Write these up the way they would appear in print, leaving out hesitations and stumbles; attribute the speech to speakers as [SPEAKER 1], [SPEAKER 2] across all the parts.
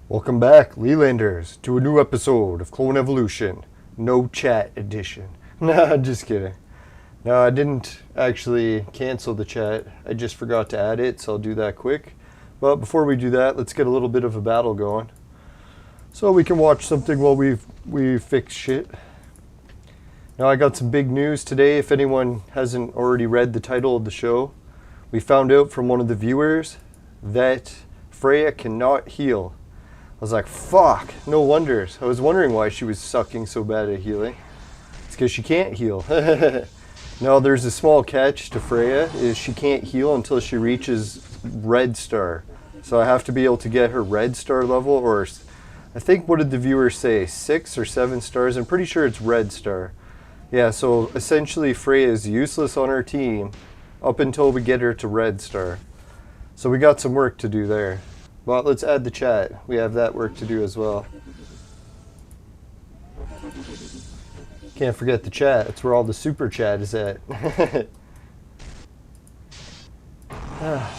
[SPEAKER 1] Welcome back, Lelanders, to a new episode of Clone Evolution, No Chat Edition. Nah, just kidding. No, I didn't actually cancel the chat. I just forgot to add it, so I'll do that quick. But before we do that, let's get a little bit of a battle going, so we can watch something while we fix shit. Now, I got some big news today. If anyone hasn't already read the title of the show, we found out from one of the viewers that Freya cannot heal. I was like, fuck, no wonders. I was wondering why she was sucking so bad at healing. It's because she can't heal. No, there's a small catch to Freya, is she can't heal until she reaches red star. So I have to be able to get her red star level, or I think, what did the viewer say, 6 or 7 stars? I'm pretty sure it's red star. Yeah, so essentially Freya is useless on our team up until we get her to red star. So we got some work to do there. Well, let's add the chat. We have that work to do as well. Can't forget the chat. That's where all the super chat is at.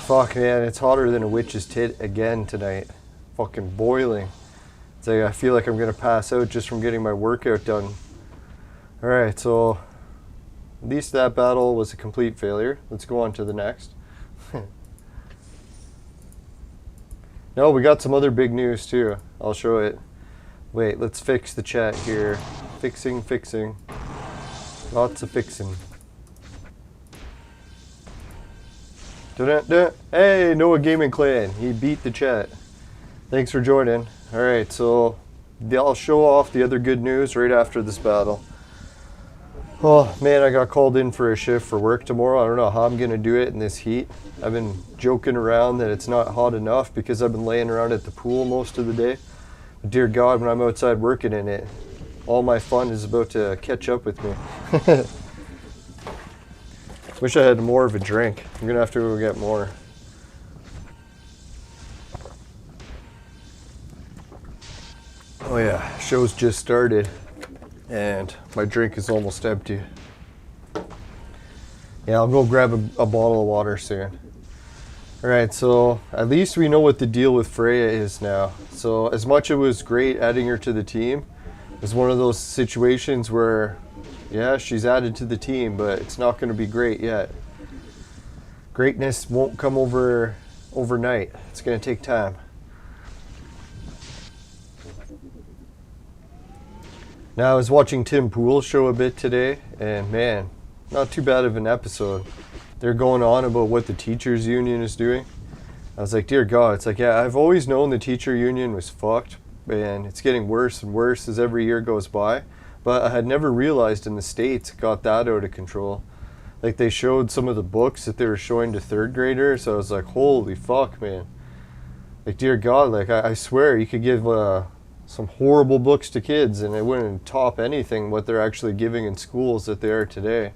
[SPEAKER 1] Fuck, man. It's hotter than a witch's tit again tonight. Fucking boiling. It's like I feel like I'm going to pass out just from getting my workout done. Alright, so at least that battle was a complete failure. Let's go on to the next. No, we got some other big news too. I'll show it. Wait, let's fix the chat here. Fixing. Lots of fixing. Dun-dun-dun. Hey, Noah Gaming Clan. He beat the chat. Thanks for joining. Alright, so I'll show off the other good news right after this battle. Oh man, I got called in for a shift for work tomorrow. I don't know how I'm going to do it in this heat. I've been joking around that it's not hot enough because I've been laying around at the pool most of the day. But dear God, when I'm outside working in it, all my fun is about to catch up with me. Wish I had more of a drink. I'm going to have to go get more. Oh yeah, show's just started. And my drink is almost empty. Yeah, I'll go grab a bottle of water soon. Alright, so at least we know what the deal with Freya is now. So as much as it was great adding her to the team, it's one of those situations where, yeah, she's added to the team, but it's not going to be great yet. Greatness won't come overnight. It's going to take time. Now, I was watching Tim Pool's show a bit today, and man, not too bad of an episode. They're going on about what the teachers union is doing. I was like, dear God, it's like, yeah, I've always known the teacher union was fucked, and it's getting worse and worse as every year goes by. But I had never realized in the States it got that out of control. Like, they showed some of the books that they were showing to third graders, so I was like, holy fuck, man. Like, dear God, like, I swear you could give some horrible books to kids and it wouldn't top anything what they're actually giving in schools that they are today.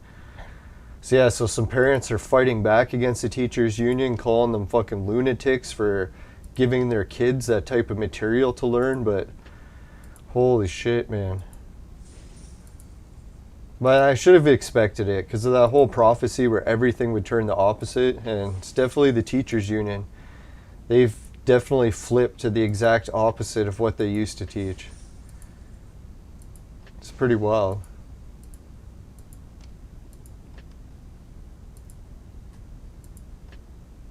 [SPEAKER 1] So yeah, so some parents are fighting back against the teachers union, calling them fucking lunatics for giving their kids that type of material to learn, but holy shit, man. But I should have expected it because of that whole prophecy where everything would turn the opposite, and it's definitely the teachers union. They've definitely flipped to the exact opposite of what they used to teach. It's pretty wild.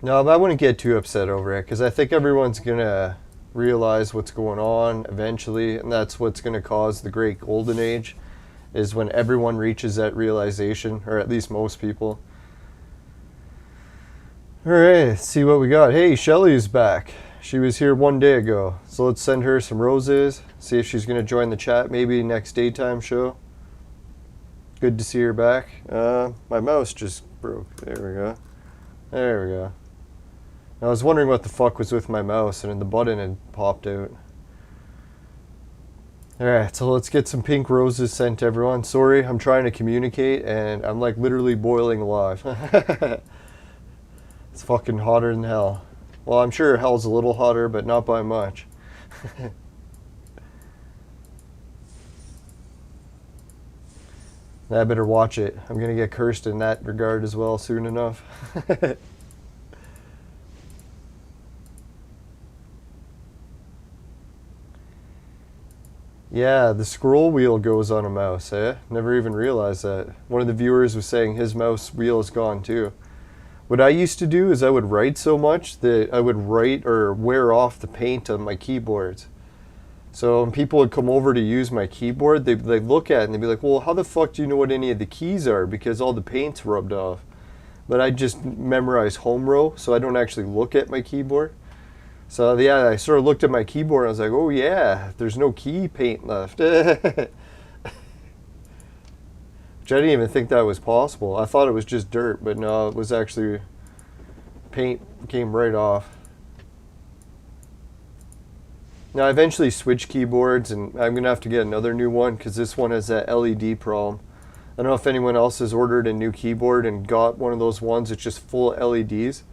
[SPEAKER 1] No, but I wouldn't get too upset over it because I think everyone's going to realize what's going on eventually, and that's what's going to cause the great golden age, is when everyone reaches that realization, or at least most people. Alright, let's see what we got. Hey, Shelly's back. She was here one day ago. So let's send her some roses. See if she's going to join the chat maybe next daytime show. Good to see her back. My mouse just broke. There we go. There we go. I was wondering what the fuck was with my mouse, and the button had popped out. Alright, so let's get some pink roses sent to everyone. Sorry, I'm trying to communicate, and I'm like literally boiling alive. It's fucking hotter than hell. Well, I'm sure hell's a little hotter, but not by much. I better watch it. I'm going to get cursed in that regard as well soon enough. Yeah, the scroll wheel goes on a mouse, eh? Never even realized that. One of the viewers was saying his mouse wheel is gone too. What I used to do is I would write so much that I would write or wear off the paint on my keyboards. So when people would come over to use my keyboard, they'd look at it and they'd be like, well, how the fuck do you know what any of the keys are? Because all the paint's rubbed off. But I just memorize home row, so I don't actually look at my keyboard. So yeah, I sort of looked at my keyboard and I was like, oh yeah, there's no key paint left. Which I didn't even think that was possible. I thought it was just dirt, but no, it was actually paint came right off. Now I eventually switched keyboards and I'm going to have to get another new one because this one has that LED problem. I don't know if anyone else has ordered a new keyboard and got one of those ones that's just full LEDs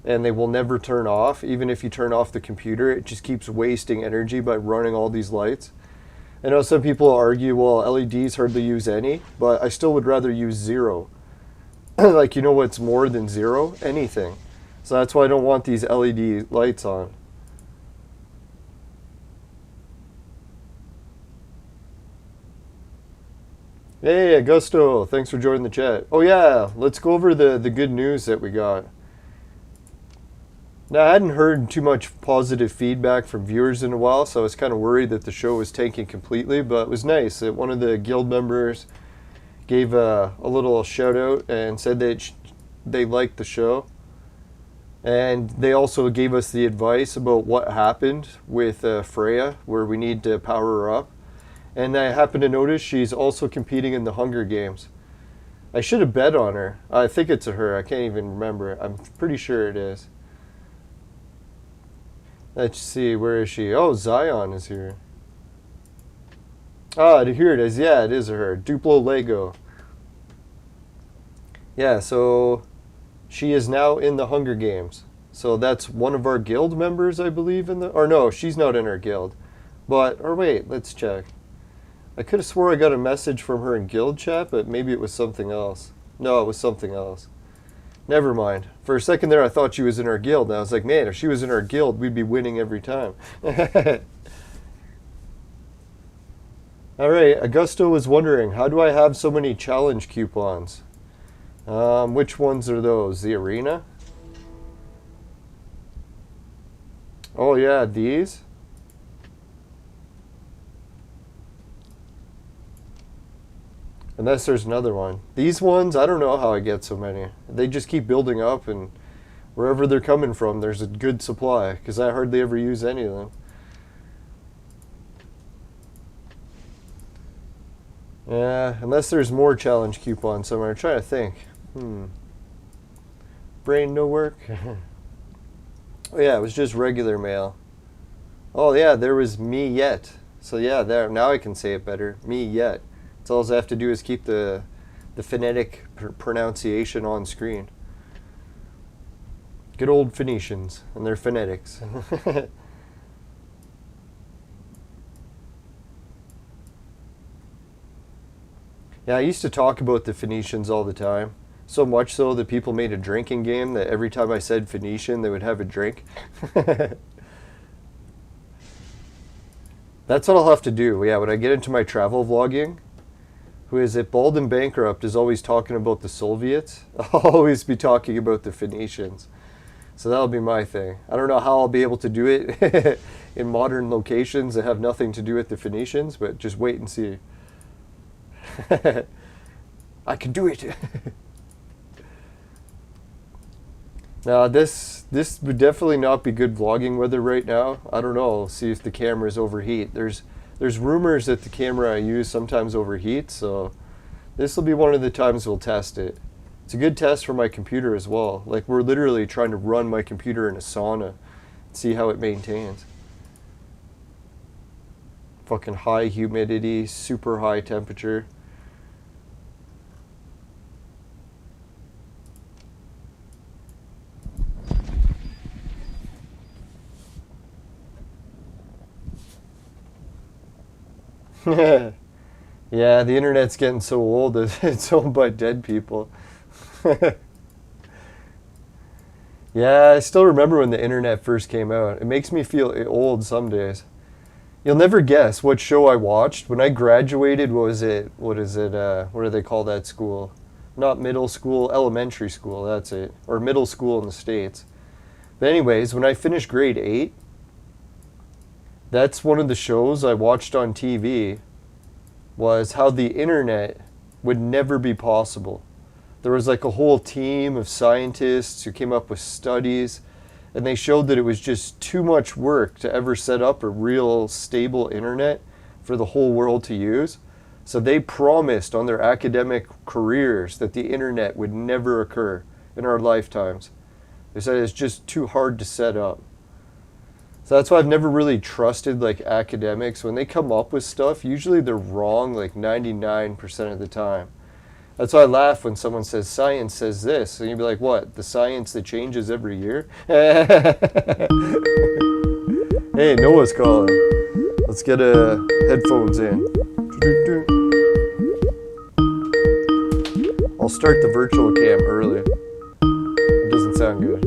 [SPEAKER 1] and they will never turn off. Even if you turn off the computer, it just keeps wasting energy by running all these lights. I know some people argue, well, LEDs hardly use any, but I still would rather use zero. Like, you know what's more than zero? Anything. So that's why I don't want these LED lights on. Hey, Augusto, thanks for joining the chat. Oh yeah, let's go over the good news that we got. Now, I hadn't heard too much positive feedback from viewers in a while, so I was kind of worried that the show was tanking completely, but it was nice that one of the guild members gave a little shout out and said that they liked the show. And they also gave us the advice about what happened with Freya, where we need to power her up. And I happen to notice she's also competing in the Hunger Games. I should have bet on her. I think it's a her. I can't even remember. I'm pretty sure it is. Let's see, where is she? Oh, Zion is here. Ah, here it is. Yeah, it is her. Duplo Lego. Yeah, so she is now in the Hunger Games. So that's one of our guild members, I believe, in the... Or no, she's not in our guild. But, or wait, let's check. I could have swore I got a message from her in guild chat, but maybe it was something else. No, it was something else. Never mind. For a second there, I thought she was in our guild. And I was like, man, if she was in our guild, we'd be winning every time. All right, Augusto was wondering, how do I have so many challenge coupons? Which ones are those? The arena? Oh yeah, these? Unless there's another one. These ones, I don't know how I get so many. They just keep building up, and wherever they're coming from, there's a good supply, because I hardly ever use any of them. Yeah, unless there's more challenge coupons somewhere. I'm trying to think. Brain no work? Oh yeah, it was just regular mail. Oh yeah, there was me yet. So yeah, there. Now I can say it better. Me yet. That's all I have to do is keep the phonetic pronunciation on screen. Good old Phoenicians and their phonetics. Yeah, I used to talk about the Phoenicians all the time. So much so that people made a drinking game that every time I said Phoenician, they would have a drink. That's what I'll have to do. Yeah, when I get into my travel vlogging, who is it? Bald and Bankrupt is always talking about the Soviets. I'll always be talking about the Phoenicians. So that'll be my thing. I don't know how I'll be able to do it in modern locations that have nothing to do with the Phoenicians, but just wait and see. I can do it. Now this would definitely not be good vlogging weather right now. I don't know. I'll see if the cameras overheat. There's rumors that the camera I use sometimes overheats, so this will be one of the times we'll test it. It's a good test for my computer as well. Like, we're literally trying to run my computer in a sauna, see how it maintains. Fucking high humidity, super high temperature. Yeah, the internet's getting so old that it's owned by dead people. Yeah, I still remember when the internet first came out. It makes me feel old some days. You'll never guess what show I watched. When I graduated, what was it? What is it? What do they call that school? Not middle school, elementary school, that's it. Or middle school in the States. But anyways, when I finished grade 8, that's one of the shows I watched on TV, was how the internet would never be possible. There was like a whole team of scientists who came up with studies, and they showed that it was just too much work to ever set up a real stable internet for the whole world to use. So they promised on their academic careers that the internet would never occur in our lifetimes. They said it's just too hard to set up. So that's why I've never really trusted like academics. When they come up with stuff, usually they're wrong like 99% of the time. That's why I laugh when someone says science says this, and you'd be like, what, the science that changes every year? Hey, Noah's calling. Let's get headphones in. I'll start the virtual cam early. It doesn't sound good.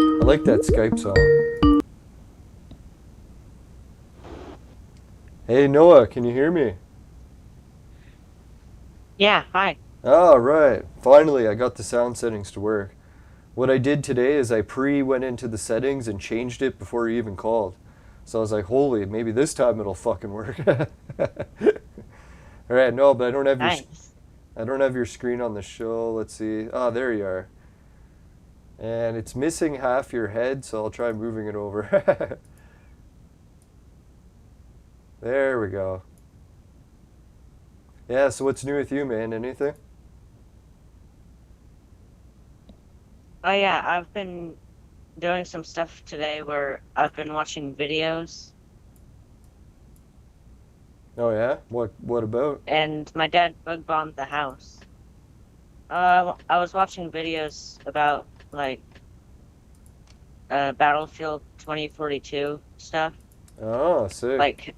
[SPEAKER 1] I like that Skype song. Hey Noah, can you hear me?
[SPEAKER 2] Yeah, hi.
[SPEAKER 1] All right. Finally, I got the sound settings to work. What I did today is I went into the settings and changed it before you even called. So I was like, holy, maybe this time it'll fucking work. All right, no, but I don't have your screen on the show. Let's see. Ah, there you are. And it's missing half your head, so I'll try moving it over. There we go. Yeah, so what's new with you, man? Anything?
[SPEAKER 2] Oh yeah, I've been doing some stuff today where I've been watching videos,
[SPEAKER 1] Oh yeah? What about?
[SPEAKER 2] and my dad bug bombed the house. I was watching videos about like Battlefield 2042 stuff.
[SPEAKER 1] Oh, sick.
[SPEAKER 2] Like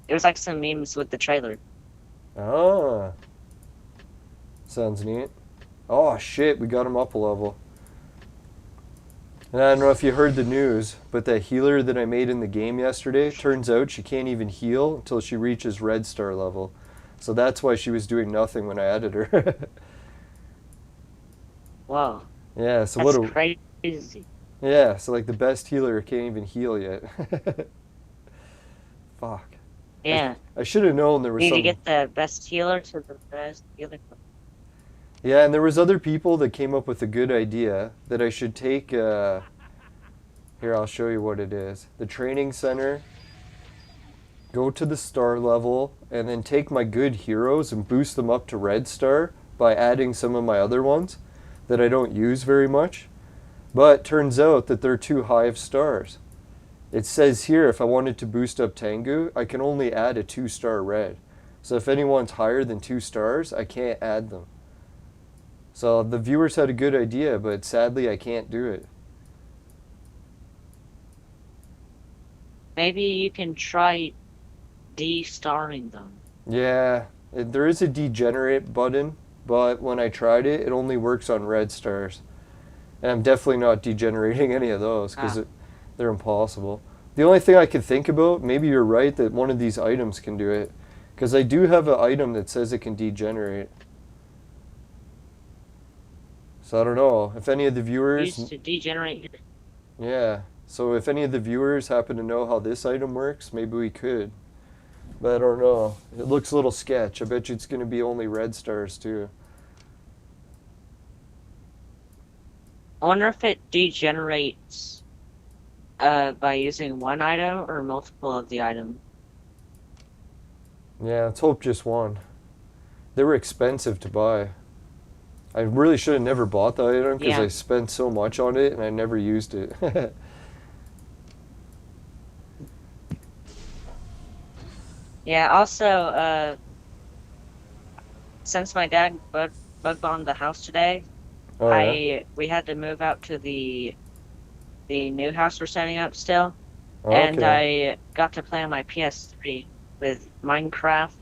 [SPEAKER 2] it was like some memes with the trailer.
[SPEAKER 1] Oh, sounds neat. Oh shit, we got him up a level. And I don't know if you heard the news, but that healer that I made in the game yesterday, turns out she can't even heal until she reaches red star level. So that's why she was doing nothing when I added her.
[SPEAKER 2] Whoa,
[SPEAKER 1] Yeah, so
[SPEAKER 2] that's
[SPEAKER 1] what a
[SPEAKER 2] crazy.
[SPEAKER 1] yeah, so like the best healer can't even heal yet. Fuck.
[SPEAKER 2] Yeah,
[SPEAKER 1] I should have known there was
[SPEAKER 2] need to
[SPEAKER 1] some.
[SPEAKER 2] get the best healer to the best healer.
[SPEAKER 1] Yeah, and there was other people that came up with a good idea that I should take. Here, I'll show you what it is. The training center. Go to the star level, and then take my good heroes and boost them up to red star by adding some of my other ones that I don't use very much. But turns out that they're too high of stars. It says here if I wanted to boost up Tengu, I can only add a 2-star red. So if anyone's higher than 2 stars, I can't add them. So the viewers had a good idea, but sadly I can't do it.
[SPEAKER 2] Maybe you can try de-starring them.
[SPEAKER 1] Yeah, there is a degenerate button, but when I tried it, it only works on red stars. And I'm definitely not degenerating any of those because they're impossible. The only thing I could think about, maybe you're right that one of these items can do it. Because I do have an item that says it can degenerate. So I don't know. If any of the viewers...
[SPEAKER 2] Used to degenerate your...
[SPEAKER 1] Yeah. So if any of the viewers happen to know how this item works, maybe we could. But I don't know. It looks a little sketch. I bet you it's going to be only red stars too.
[SPEAKER 2] I wonder if it degenerates by using one item or multiple of the item.
[SPEAKER 1] Yeah, let's hope just one. They were expensive to buy. I really should have never bought the item because
[SPEAKER 2] Yeah.
[SPEAKER 1] I spent so much on it and I never used it.
[SPEAKER 2] Yeah, also, since my dad bug bombed the house today,
[SPEAKER 1] Oh yeah?
[SPEAKER 2] we had to move out to the new house we're setting up still, and
[SPEAKER 1] Okay.
[SPEAKER 2] I got to play on my PS3 with Minecraft,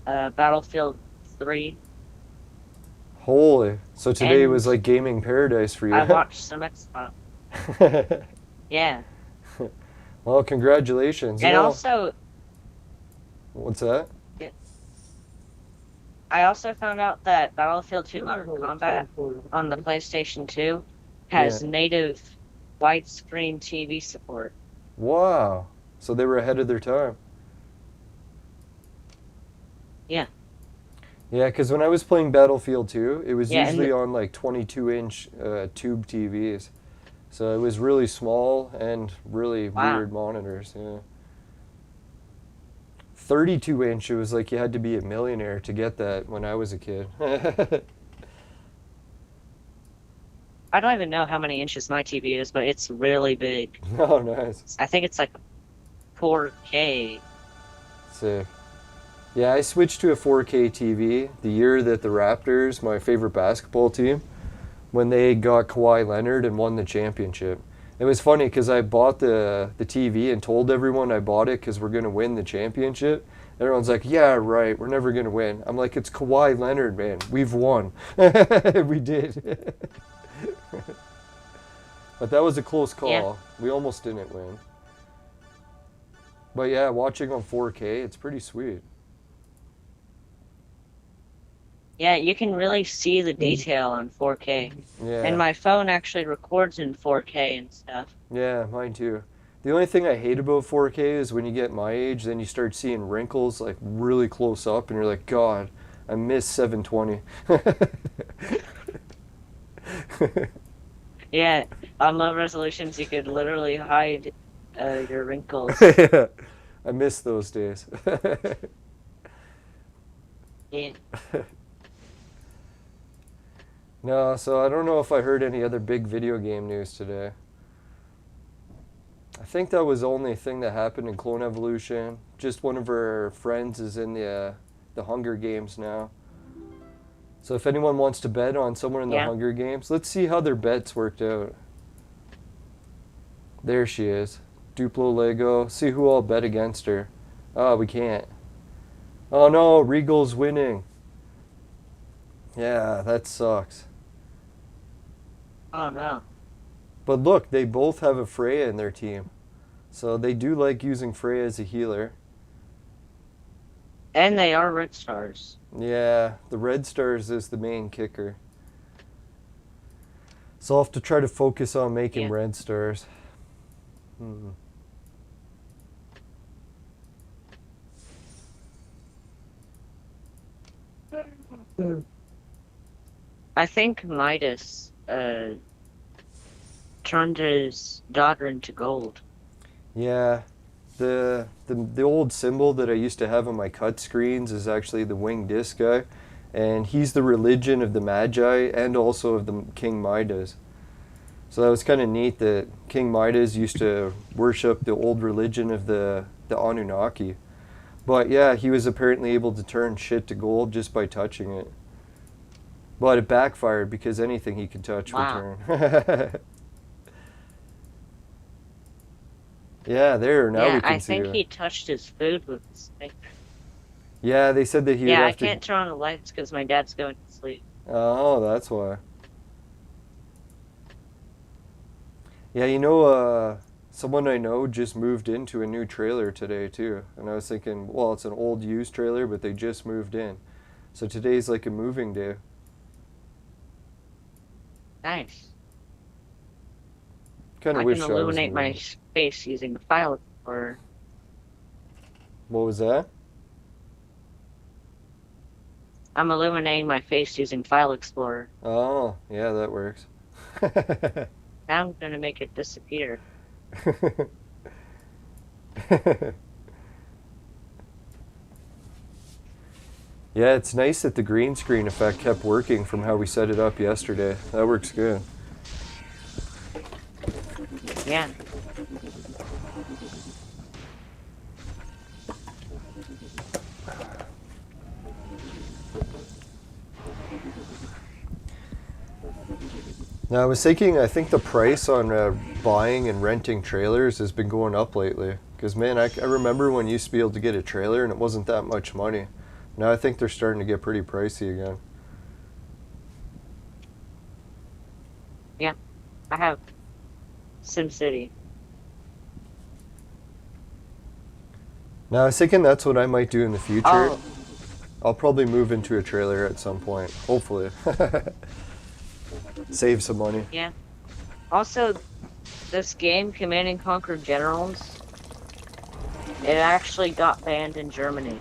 [SPEAKER 2] Battlefield 3.
[SPEAKER 1] Holy. So today
[SPEAKER 2] And
[SPEAKER 1] was like gaming paradise for
[SPEAKER 2] I
[SPEAKER 1] you.
[SPEAKER 2] watched some Xbox. Yeah.
[SPEAKER 1] Well, congratulations. You
[SPEAKER 2] And
[SPEAKER 1] know,
[SPEAKER 2] also,
[SPEAKER 1] what's that?
[SPEAKER 2] yeah, I also found out that Battlefield 2 Modern Combat on the PlayStation 2
[SPEAKER 1] Yeah.
[SPEAKER 2] has native widescreen TV support.
[SPEAKER 1] Wow. So they were ahead of their time.
[SPEAKER 2] Yeah.
[SPEAKER 1] Yeah, because when I was playing Battlefield 2, it was
[SPEAKER 2] Yeah, and
[SPEAKER 1] usually on like 22-inch tube TVs. So it was really small and really
[SPEAKER 2] wow.
[SPEAKER 1] weird monitors. Yeah. 32-inch, it was like you had to be a millionaire to get that when I was a kid.
[SPEAKER 2] I don't even know how many inches my TV is, but it's really big.
[SPEAKER 1] Oh, nice.
[SPEAKER 2] I think it's like 4K.
[SPEAKER 1] Sick. Yeah, I switched to a 4K TV the year that the Raptors, my favorite basketball team, when they got Kawhi Leonard and won the championship. It was funny because I bought the TV and told everyone I bought it because we're going to win the championship. Everyone's like, yeah, right, we're never going to win. I'm like, it's Kawhi Leonard, man. We've won. We did. But that was a close call.
[SPEAKER 2] Yeah.
[SPEAKER 1] We almost didn't win. But yeah, watching on 4K, it's pretty sweet.
[SPEAKER 2] Yeah, you can really see the detail on 4K.
[SPEAKER 1] Yeah.
[SPEAKER 2] And my phone actually records in 4K and stuff.
[SPEAKER 1] Yeah, mine too. The only thing I hate about 4K is when you get my age, then you start seeing wrinkles like really close up, and you're like, God, I miss 720.
[SPEAKER 2] Yeah, on low resolutions, you could literally hide your wrinkles.
[SPEAKER 1] Yeah, I miss those days.
[SPEAKER 2] Yeah.
[SPEAKER 1] No, so I don't know if I heard any other big video game news today. I think that was the only thing that happened in Clone Evolution. Just one of our friends is in the Hunger Games now. So if anyone wants to bet on someone in the Hunger Games, let's see how their bets worked out. There she is. Duplo Lego. See who all bet against her. Oh, we can't. Oh no, Regal's winning. Yeah, that sucks.
[SPEAKER 2] Oh no.
[SPEAKER 1] But look, they both have a Freya in their team. So they do like using Freya as a healer.
[SPEAKER 2] And they are red stars.
[SPEAKER 1] Yeah, the red stars is the main kicker. So I'll have to try to focus on making red stars.
[SPEAKER 2] I think Midas turned his daughter into gold.
[SPEAKER 1] Yeah, the old symbol that I used to have on my cut screens is actually the winged disc guy, and he's the religion of the Magi and also of the King Midas. So that was kind of neat that King Midas used to worship the old religion of the Anunnaki. But yeah, he was apparently able to turn shit to gold just by touching it. But it backfired because anything he could touch would turn. Yeah, there, now we can
[SPEAKER 2] I
[SPEAKER 1] see
[SPEAKER 2] think
[SPEAKER 1] her.
[SPEAKER 2] he touched his food with his finger.
[SPEAKER 1] Yeah, they said that he would
[SPEAKER 2] Yeah, I
[SPEAKER 1] have to...
[SPEAKER 2] can't turn on the lights because my dad's going to sleep.
[SPEAKER 1] Oh, that's why. Yeah, you know, someone I know just moved into a new trailer today, too. And I was thinking, well, it's an old used trailer, but they just moved in. So today's like a moving day.
[SPEAKER 2] Nice.
[SPEAKER 1] Kind
[SPEAKER 2] I
[SPEAKER 1] of wish
[SPEAKER 2] can
[SPEAKER 1] I was
[SPEAKER 2] illuminate my
[SPEAKER 1] moving.
[SPEAKER 2] face using the file explorer.
[SPEAKER 1] What was that?
[SPEAKER 2] I'm illuminating my face using File Explorer.
[SPEAKER 1] Oh, yeah, that works.
[SPEAKER 2] Now I'm going to make it disappear.
[SPEAKER 1] Yeah, it's nice that the green screen effect kept working from how we set it up yesterday. That works good.
[SPEAKER 2] Yeah.
[SPEAKER 1] Now, I was thinking, I think the price on buying and renting trailers has been going up lately. Because, man, I remember when you used to be able to get a trailer and it wasn't that much money. Now I think they're starting to get pretty pricey again.
[SPEAKER 2] Yeah, I have SimCity.
[SPEAKER 1] Now, I was thinking that's what I might do in the future.
[SPEAKER 2] Oh,
[SPEAKER 1] I'll probably move into a trailer at some point, hopefully. Save some money.
[SPEAKER 2] yeah. Also, this game, Command and Conquer Generals, it actually got banned in Germany.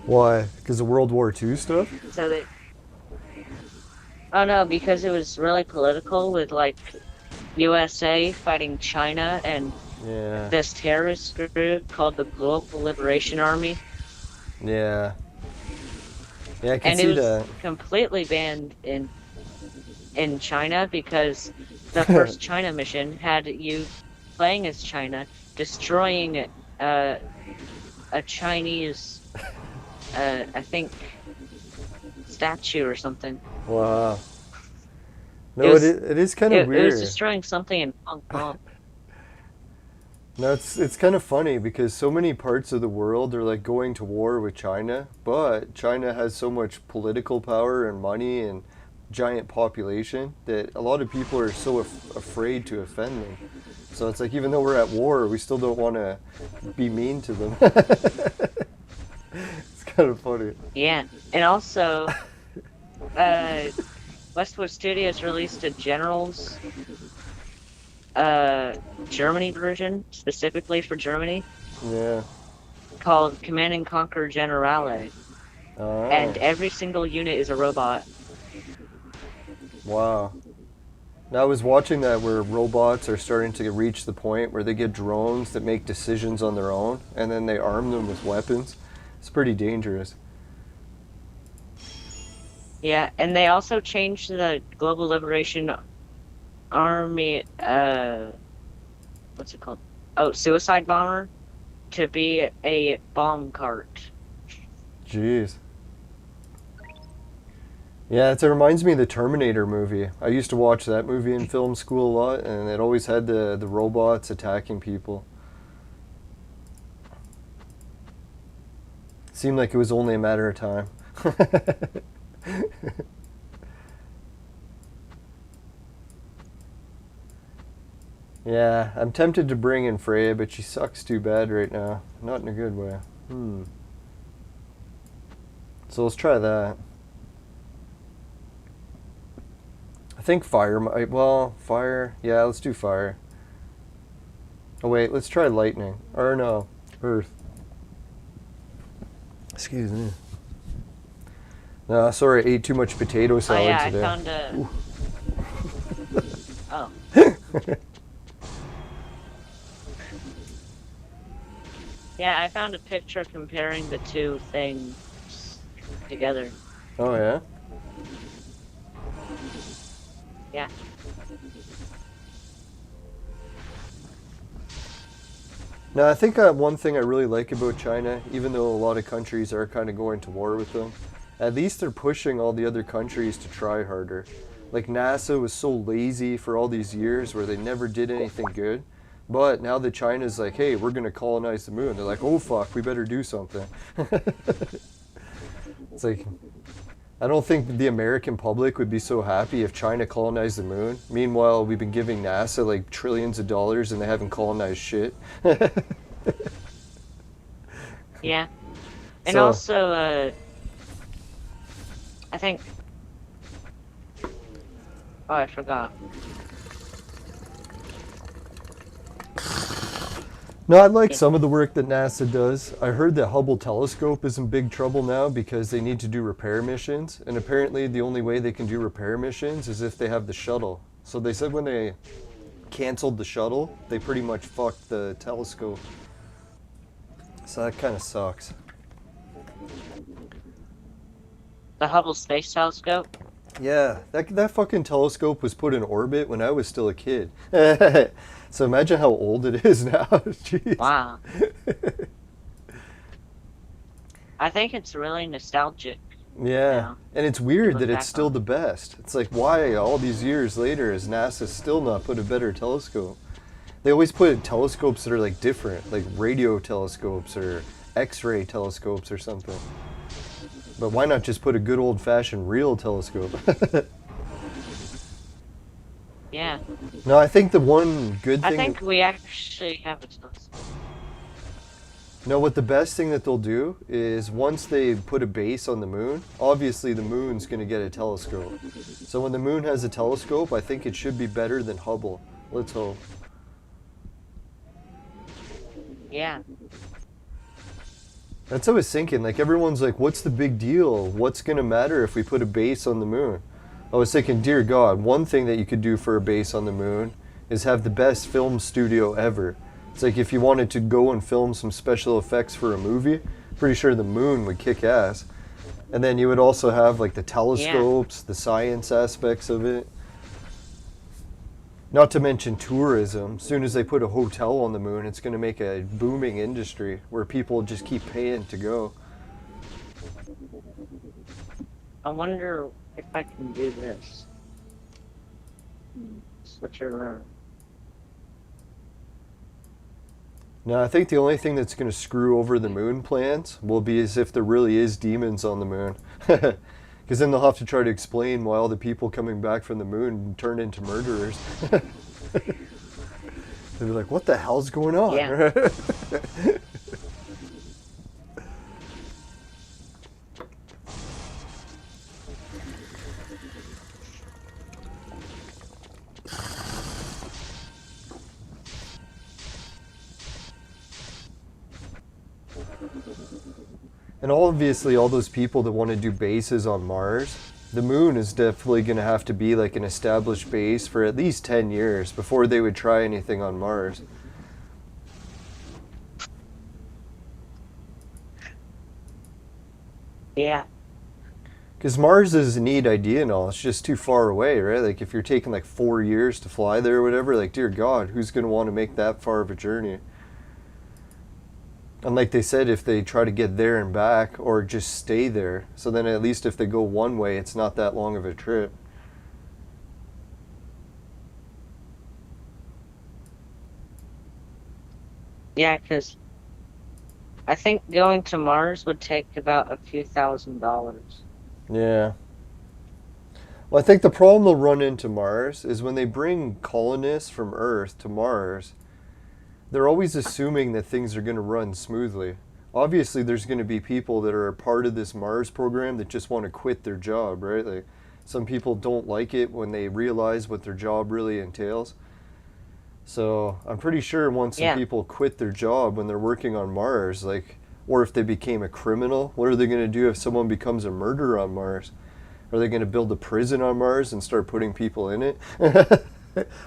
[SPEAKER 1] Why? Because of World War II stuff?
[SPEAKER 2] So they, oh no, because it was really political with like USA fighting China and
[SPEAKER 1] Yeah.
[SPEAKER 2] this terrorist group called the Global Liberation Army.
[SPEAKER 1] Yeah. Yeah, I can
[SPEAKER 2] And it
[SPEAKER 1] see
[SPEAKER 2] was
[SPEAKER 1] that.
[SPEAKER 2] completely banned in China because the first China mission had you playing as China, destroying a Chinese, I think, statue or something.
[SPEAKER 1] Wow.
[SPEAKER 2] It
[SPEAKER 1] No,
[SPEAKER 2] was
[SPEAKER 1] it is kind of
[SPEAKER 2] it was
[SPEAKER 1] weird.
[SPEAKER 2] destroying something in Hong Kong.
[SPEAKER 1] No, it's kind of funny because so many parts of the world are like going to war with China, but China has so much political power and money and giant population that a lot of people are so afraid to offend them. So it's like even though we're at war, we still don't want to be mean to them. It's kind of funny.
[SPEAKER 2] Yeah, and also, uh, Westwood Studios released a Generals Germany version specifically for Germany
[SPEAKER 1] Yeah.
[SPEAKER 2] called Command and Conquer Generale, and
[SPEAKER 1] Oh,
[SPEAKER 2] every single unit is a robot.
[SPEAKER 1] wow. Now I was watching that where robots are starting to reach the point where they get drones that make decisions on their own and then they arm them with weapons. It's pretty dangerous.
[SPEAKER 2] Yeah, and they also changed the Global Liberation Army, what's it called? Oh, Suicide Bomber, to be a bomb cart.
[SPEAKER 1] Jeez. Yeah, it reminds me of the Terminator movie. I used to watch that movie in film school a lot, and it always had the robots attacking people. Seemed like it was only a matter of time. Yeah, I'm tempted to bring in Freya, but she sucks too bad right now. Not in a good way. So let's try that. I think fire might. Well, fire. Yeah, let's do fire. Oh, wait, let's try lightning. Or no, earth. Excuse me. No, sorry, I ate too much potato
[SPEAKER 2] Oh
[SPEAKER 1] salad
[SPEAKER 2] yeah, I
[SPEAKER 1] today.
[SPEAKER 2] found a. Oh. Yeah, I found a picture comparing the two things together.
[SPEAKER 1] Oh, yeah?
[SPEAKER 2] Yeah.
[SPEAKER 1] Now, I think one thing I really like about China, even though a lot of countries are kind of going to war with them, at least they're pushing all the other countries to try harder. Like NASA was so lazy for all these years where they never did anything good. But now that China's like, hey, we're going to colonize the moon, they're like, oh fuck, we better do something. It's like, I don't think the American public would be so happy if China colonized the moon. Meanwhile, we've been giving NASA like trillions of dollars and they haven't colonized shit.
[SPEAKER 2] Yeah. And
[SPEAKER 1] So-
[SPEAKER 2] also, I think. Oh, I forgot.
[SPEAKER 1] No, I like some of the work that NASA does. I heard that Hubble telescope is in big trouble now because they need to do repair missions. And apparently the only way they can do repair missions is if they have the shuttle. So they said when they canceled the shuttle, they pretty much fucked the telescope. So that kind of sucks.
[SPEAKER 2] The Hubble Space Telescope.
[SPEAKER 1] Yeah, that fucking telescope was put in orbit when I was still a kid. So imagine how old it is now. Jeez.
[SPEAKER 2] Wow. I think it's really nostalgic.
[SPEAKER 1] Yeah,
[SPEAKER 2] Yeah.
[SPEAKER 1] and it's weird
[SPEAKER 2] Look
[SPEAKER 1] that
[SPEAKER 2] back
[SPEAKER 1] it's still
[SPEAKER 2] on.
[SPEAKER 1] the best. It's like, why all these years later has NASA still not put a better telescope? They always put telescopes that are like different, like radio telescopes or X-ray telescopes or something. But why not just put a good old-fashioned real telescope?
[SPEAKER 2] Yeah.
[SPEAKER 1] No, I think the one good
[SPEAKER 2] I
[SPEAKER 1] thing.
[SPEAKER 2] think we actually have a telescope.
[SPEAKER 1] No, what the best thing that they'll do is once they put a base on the moon, obviously the moon's going to get a telescope. So when the moon has a telescope, I think it should be better than Hubble. Let's hope.
[SPEAKER 2] Yeah.
[SPEAKER 1] That's what I was thinking. Like, everyone's like, what's the big deal? What's going to matter if we put a base on the moon? I was thinking, dear God, one thing that you could do for a base on the moon is have the best film studio ever. It's like if you wanted to go and film some special effects for a movie, pretty sure the moon would kick ass. And then you would also have like the telescopes, the science aspects of it. Not to mention tourism. As soon as they put a hotel on the moon, it's going to make a booming industry where people just keep paying to go.
[SPEAKER 2] I wonder if I can do this. Switch it around.
[SPEAKER 1] Now, I think the only thing that's going to screw over the moon plans will be as if there really is demons on the moon. Because then they'll have to try to explain why all the people coming back from the moon turn into murderers. They'll be like, what the hell's going on?
[SPEAKER 2] Yeah.
[SPEAKER 1] And obviously, all those people that want to do bases on Mars, the moon is definitely going to have to be like an established base for at least 10 years before they would try anything on Mars.
[SPEAKER 2] Yeah.
[SPEAKER 1] Because Mars is a neat idea and all, it's just too far away, right? Like, if you're taking like 4 years to fly there or whatever, like, dear God, who's going to want to make that far of a journey? And like they said, if they try to get there and back or just stay there, so then at least if they go one way, it's not that long of a trip.
[SPEAKER 2] Yeah, because I think going to Mars would take about a few $1,000s.
[SPEAKER 1] Yeah. Well, I think the problem they'll run into Mars is when they bring colonists from Earth to Mars, they're always assuming that things are going to run smoothly. Obviously, there's going to be people that are a part of this Mars program that just want to quit their job, right? Like, some people don't like it when they realize what their job really entails. So I'm pretty sure once some people quit their job when they're working on Mars, like, or if they became a criminal, what are they going to do if someone becomes a murderer on Mars? Are they going to build a prison on Mars and start putting people in it?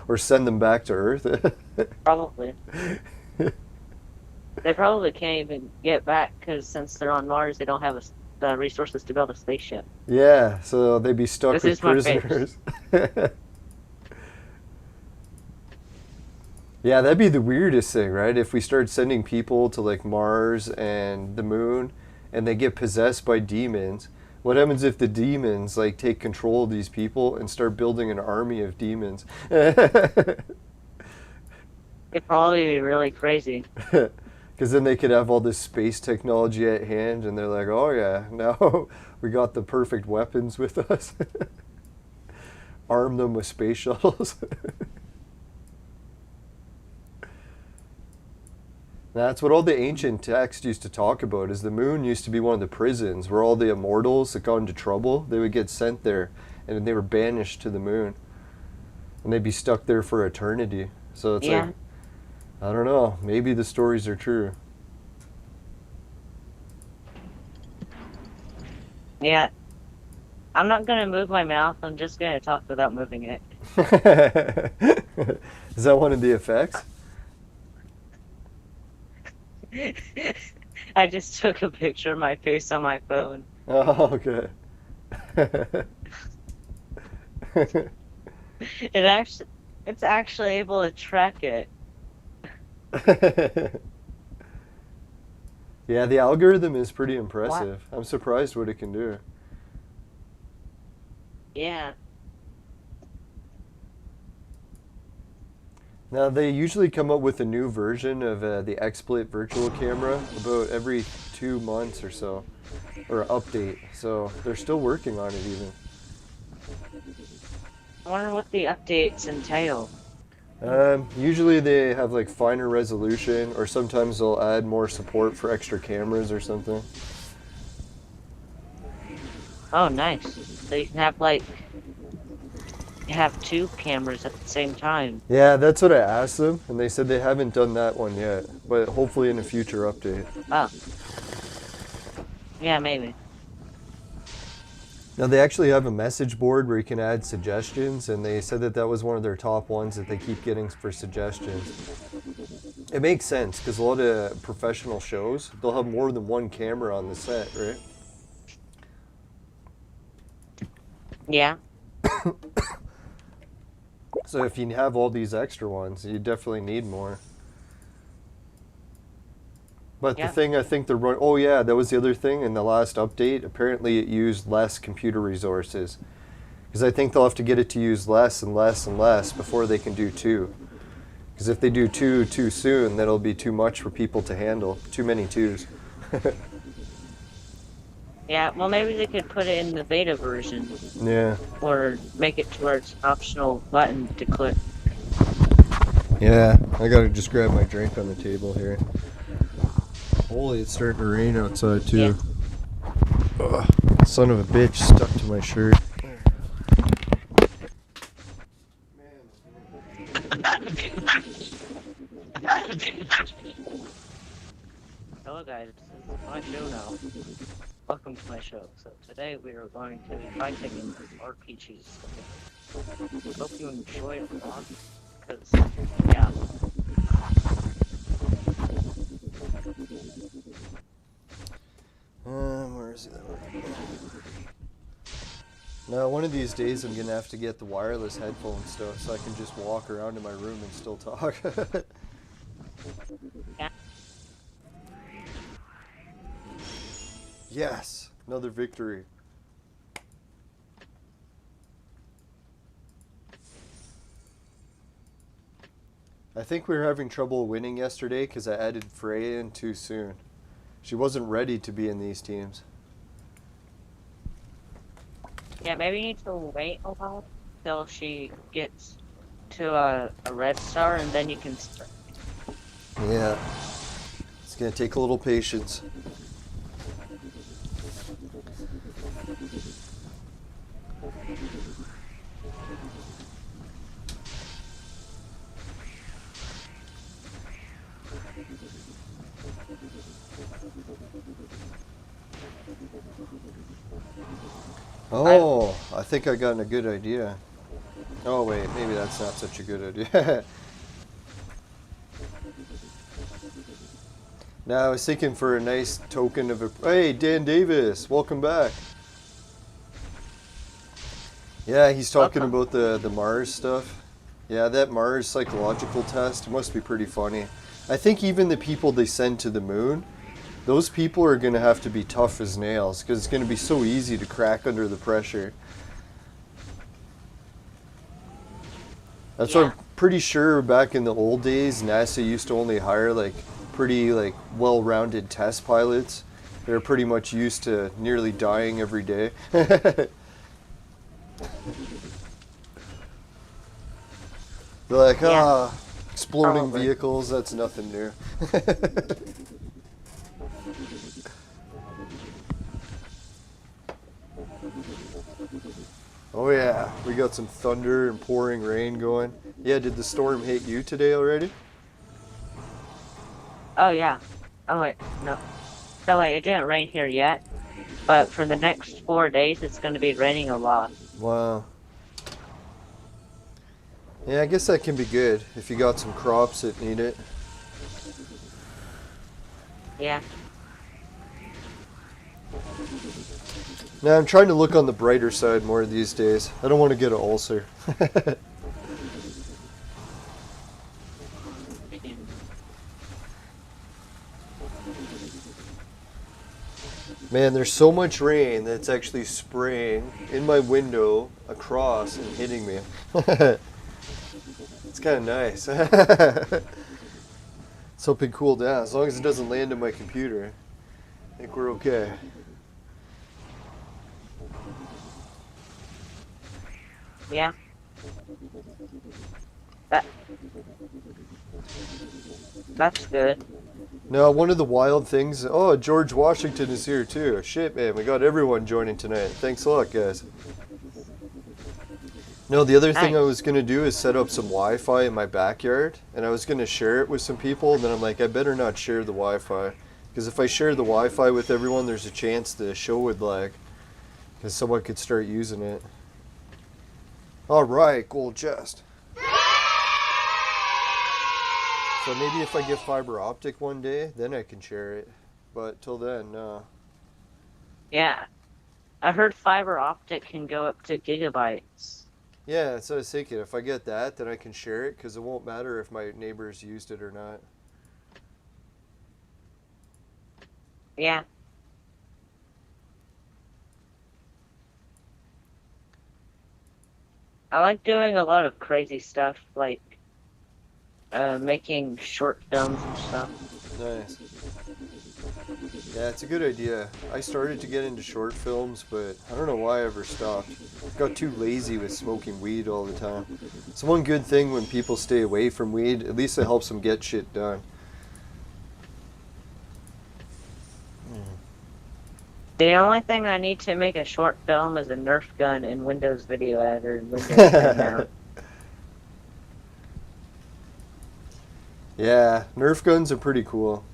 [SPEAKER 1] Or send them back to Earth?
[SPEAKER 2] Probably. They probably can't even get back because since they're on Mars, they don't have the resources to build a spaceship.
[SPEAKER 1] Yeah, so they'd be stuck
[SPEAKER 2] This
[SPEAKER 1] with
[SPEAKER 2] is my
[SPEAKER 1] prisoners. Yeah, that'd be the weirdest thing, right? If we start sending people to like Mars and the moon and they get possessed by demons, what happens if the demons like take control of these people and start building an army of demons?
[SPEAKER 2] It'd probably be really crazy.
[SPEAKER 1] Because then they could have all this space technology at hand and they're like, oh yeah, now we got the perfect weapons with us. Arm them with space shuttles. That's what all the ancient texts used to talk about, is the moon used to be one of the prisons where all the immortals that got into trouble, they would get sent there and they were banished to the moon. And they'd be stuck there for eternity. So it's like, I don't know, maybe the stories are true.
[SPEAKER 2] Yeah. I'm not going to move my mouth, I'm just going to talk without moving it.
[SPEAKER 1] Is that one of the effects?
[SPEAKER 2] I just took a picture of my face on my phone.
[SPEAKER 1] Oh, okay.
[SPEAKER 2] It's actually able to track it.
[SPEAKER 1] Yeah, the algorithm is pretty impressive. I'm surprised what it can do.
[SPEAKER 2] Yeah.
[SPEAKER 1] Now, they usually come up with a new version of the XSplit virtual camera about every 2 months or so, or update. So they're still working on it even.
[SPEAKER 2] I wonder what the updates entail.
[SPEAKER 1] Usually they have like finer resolution, or sometimes they'll add more support for extra cameras or something.
[SPEAKER 2] Oh, nice. So you can have like have two cameras at the same time.
[SPEAKER 1] Yeah, that's what I asked them, and they said they haven't done that one yet, but hopefully in a future update.
[SPEAKER 2] Oh, yeah, maybe.
[SPEAKER 1] Now they actually have a message board where you can add suggestions, and they said that that was one of their top ones that they keep getting for suggestions. It makes sense because a lot of professional shows, they'll have more than one camera on the set, right?
[SPEAKER 2] Yeah.
[SPEAKER 1] So if you have all these extra ones, you definitely need more. But
[SPEAKER 2] Yeah.
[SPEAKER 1] the thing I think they're running, oh yeah, that was the other thing in the last update. Apparently it used less computer resources. Because I think they'll have to get it to use less and less and less before they can do two. Because if they do two too soon, that'll be too much for people to handle. Too many twos.
[SPEAKER 2] Yeah, well, maybe they could put it in the beta version.
[SPEAKER 1] Yeah.
[SPEAKER 2] Or make it to where it's optional button to click.
[SPEAKER 1] Yeah, I gotta just grab my drink on the table here. Holy, it's starting to rain outside too.
[SPEAKER 2] Yeah.
[SPEAKER 1] Ugh, son of a bitch stuck to my shirt.
[SPEAKER 2] Hello guys, this is my show now. Welcome to my show. So today we are going to be fighting in RPGs. Hope you enjoy it a lot, because, yeah.
[SPEAKER 1] Where is it? Now, one of these days I'm gonna have to get the wireless headphone stuff so I can just walk around in my room and still talk.
[SPEAKER 2] Yeah.
[SPEAKER 1] Yes, another victory. I think we were having trouble winning yesterday because I added Freya in too soon. She wasn't ready to be in these teams.
[SPEAKER 2] Yeah, maybe you need to wait a while till she gets to a red star and then you can start.
[SPEAKER 1] Yeah, it's gonna take a little patience. Oh, I think I got a good idea. Oh wait, maybe that's not such a good idea. Now I was thinking for a nice token of a... Hey, Dan Davis, welcome back. Yeah, he's talking about the Mars stuff. Yeah, that Mars psychological test must be pretty funny. I think even the people they send to the moon, those people are going to have to be tough as nails because it's going to be so easy to crack under the pressure. That's what I'm pretty sure back in the old days, NASA used to only hire like pretty like well-rounded test pilots. They're pretty much used to nearly dying every day. They're like, exploding
[SPEAKER 2] Probably.
[SPEAKER 1] vehicles, that's nothing new. Oh yeah, we got some thunder and pouring rain going. Yeah, did the storm hit you today already?
[SPEAKER 2] Oh yeah. Oh wait, no. So wait, it didn't rain here yet, but for the next 4 days it's going to be raining a lot.
[SPEAKER 1] Wow. Yeah, I guess that can be good if you got some crops that need it.
[SPEAKER 2] Yeah.
[SPEAKER 1] Now I'm trying to look on the brighter side more these days. I don't want to get an ulcer. Man, there's so much rain that's actually spraying in my window across and hitting me. It's kind of nice. Let's hope it cool down. As long as it doesn't land on my computer, I think we're okay.
[SPEAKER 2] Yeah. That that's good.
[SPEAKER 1] Now, one of the wild things. Oh, George Washington is here too. Shit, man, we got everyone joining tonight. Thanks a lot, guys. No, the other thing I
[SPEAKER 2] Nice.
[SPEAKER 1] was gonna do is set up some Wi-Fi in my backyard, and I was gonna share it with some people. And then I'm like, I better not share the Wi-Fi, because if I share the Wi-Fi with everyone, there's a chance the show would lag, because someone could start using it. All right, gold chest. So maybe if I get fiber optic one day, then I can share it. But till then, no.
[SPEAKER 2] Yeah. I heard fiber optic can go up to gigabytes.
[SPEAKER 1] Yeah, that's what I was thinking. If I get that, then I can share it, because it won't matter if my neighbors used it or not.
[SPEAKER 2] Yeah. I like doing a lot of crazy stuff, like making short films and stuff.
[SPEAKER 1] Nice. Yeah, it's a good idea. I started to get into short films, but I don't know why I ever stopped. Got too lazy with smoking weed all the time. It's one good thing when people stay away from weed. At least it helps them get shit done.
[SPEAKER 2] The only thing I need to make a short film is a Nerf gun in Windows Video Editor and Windows 10 now.
[SPEAKER 1] Yeah, Nerf guns are pretty cool.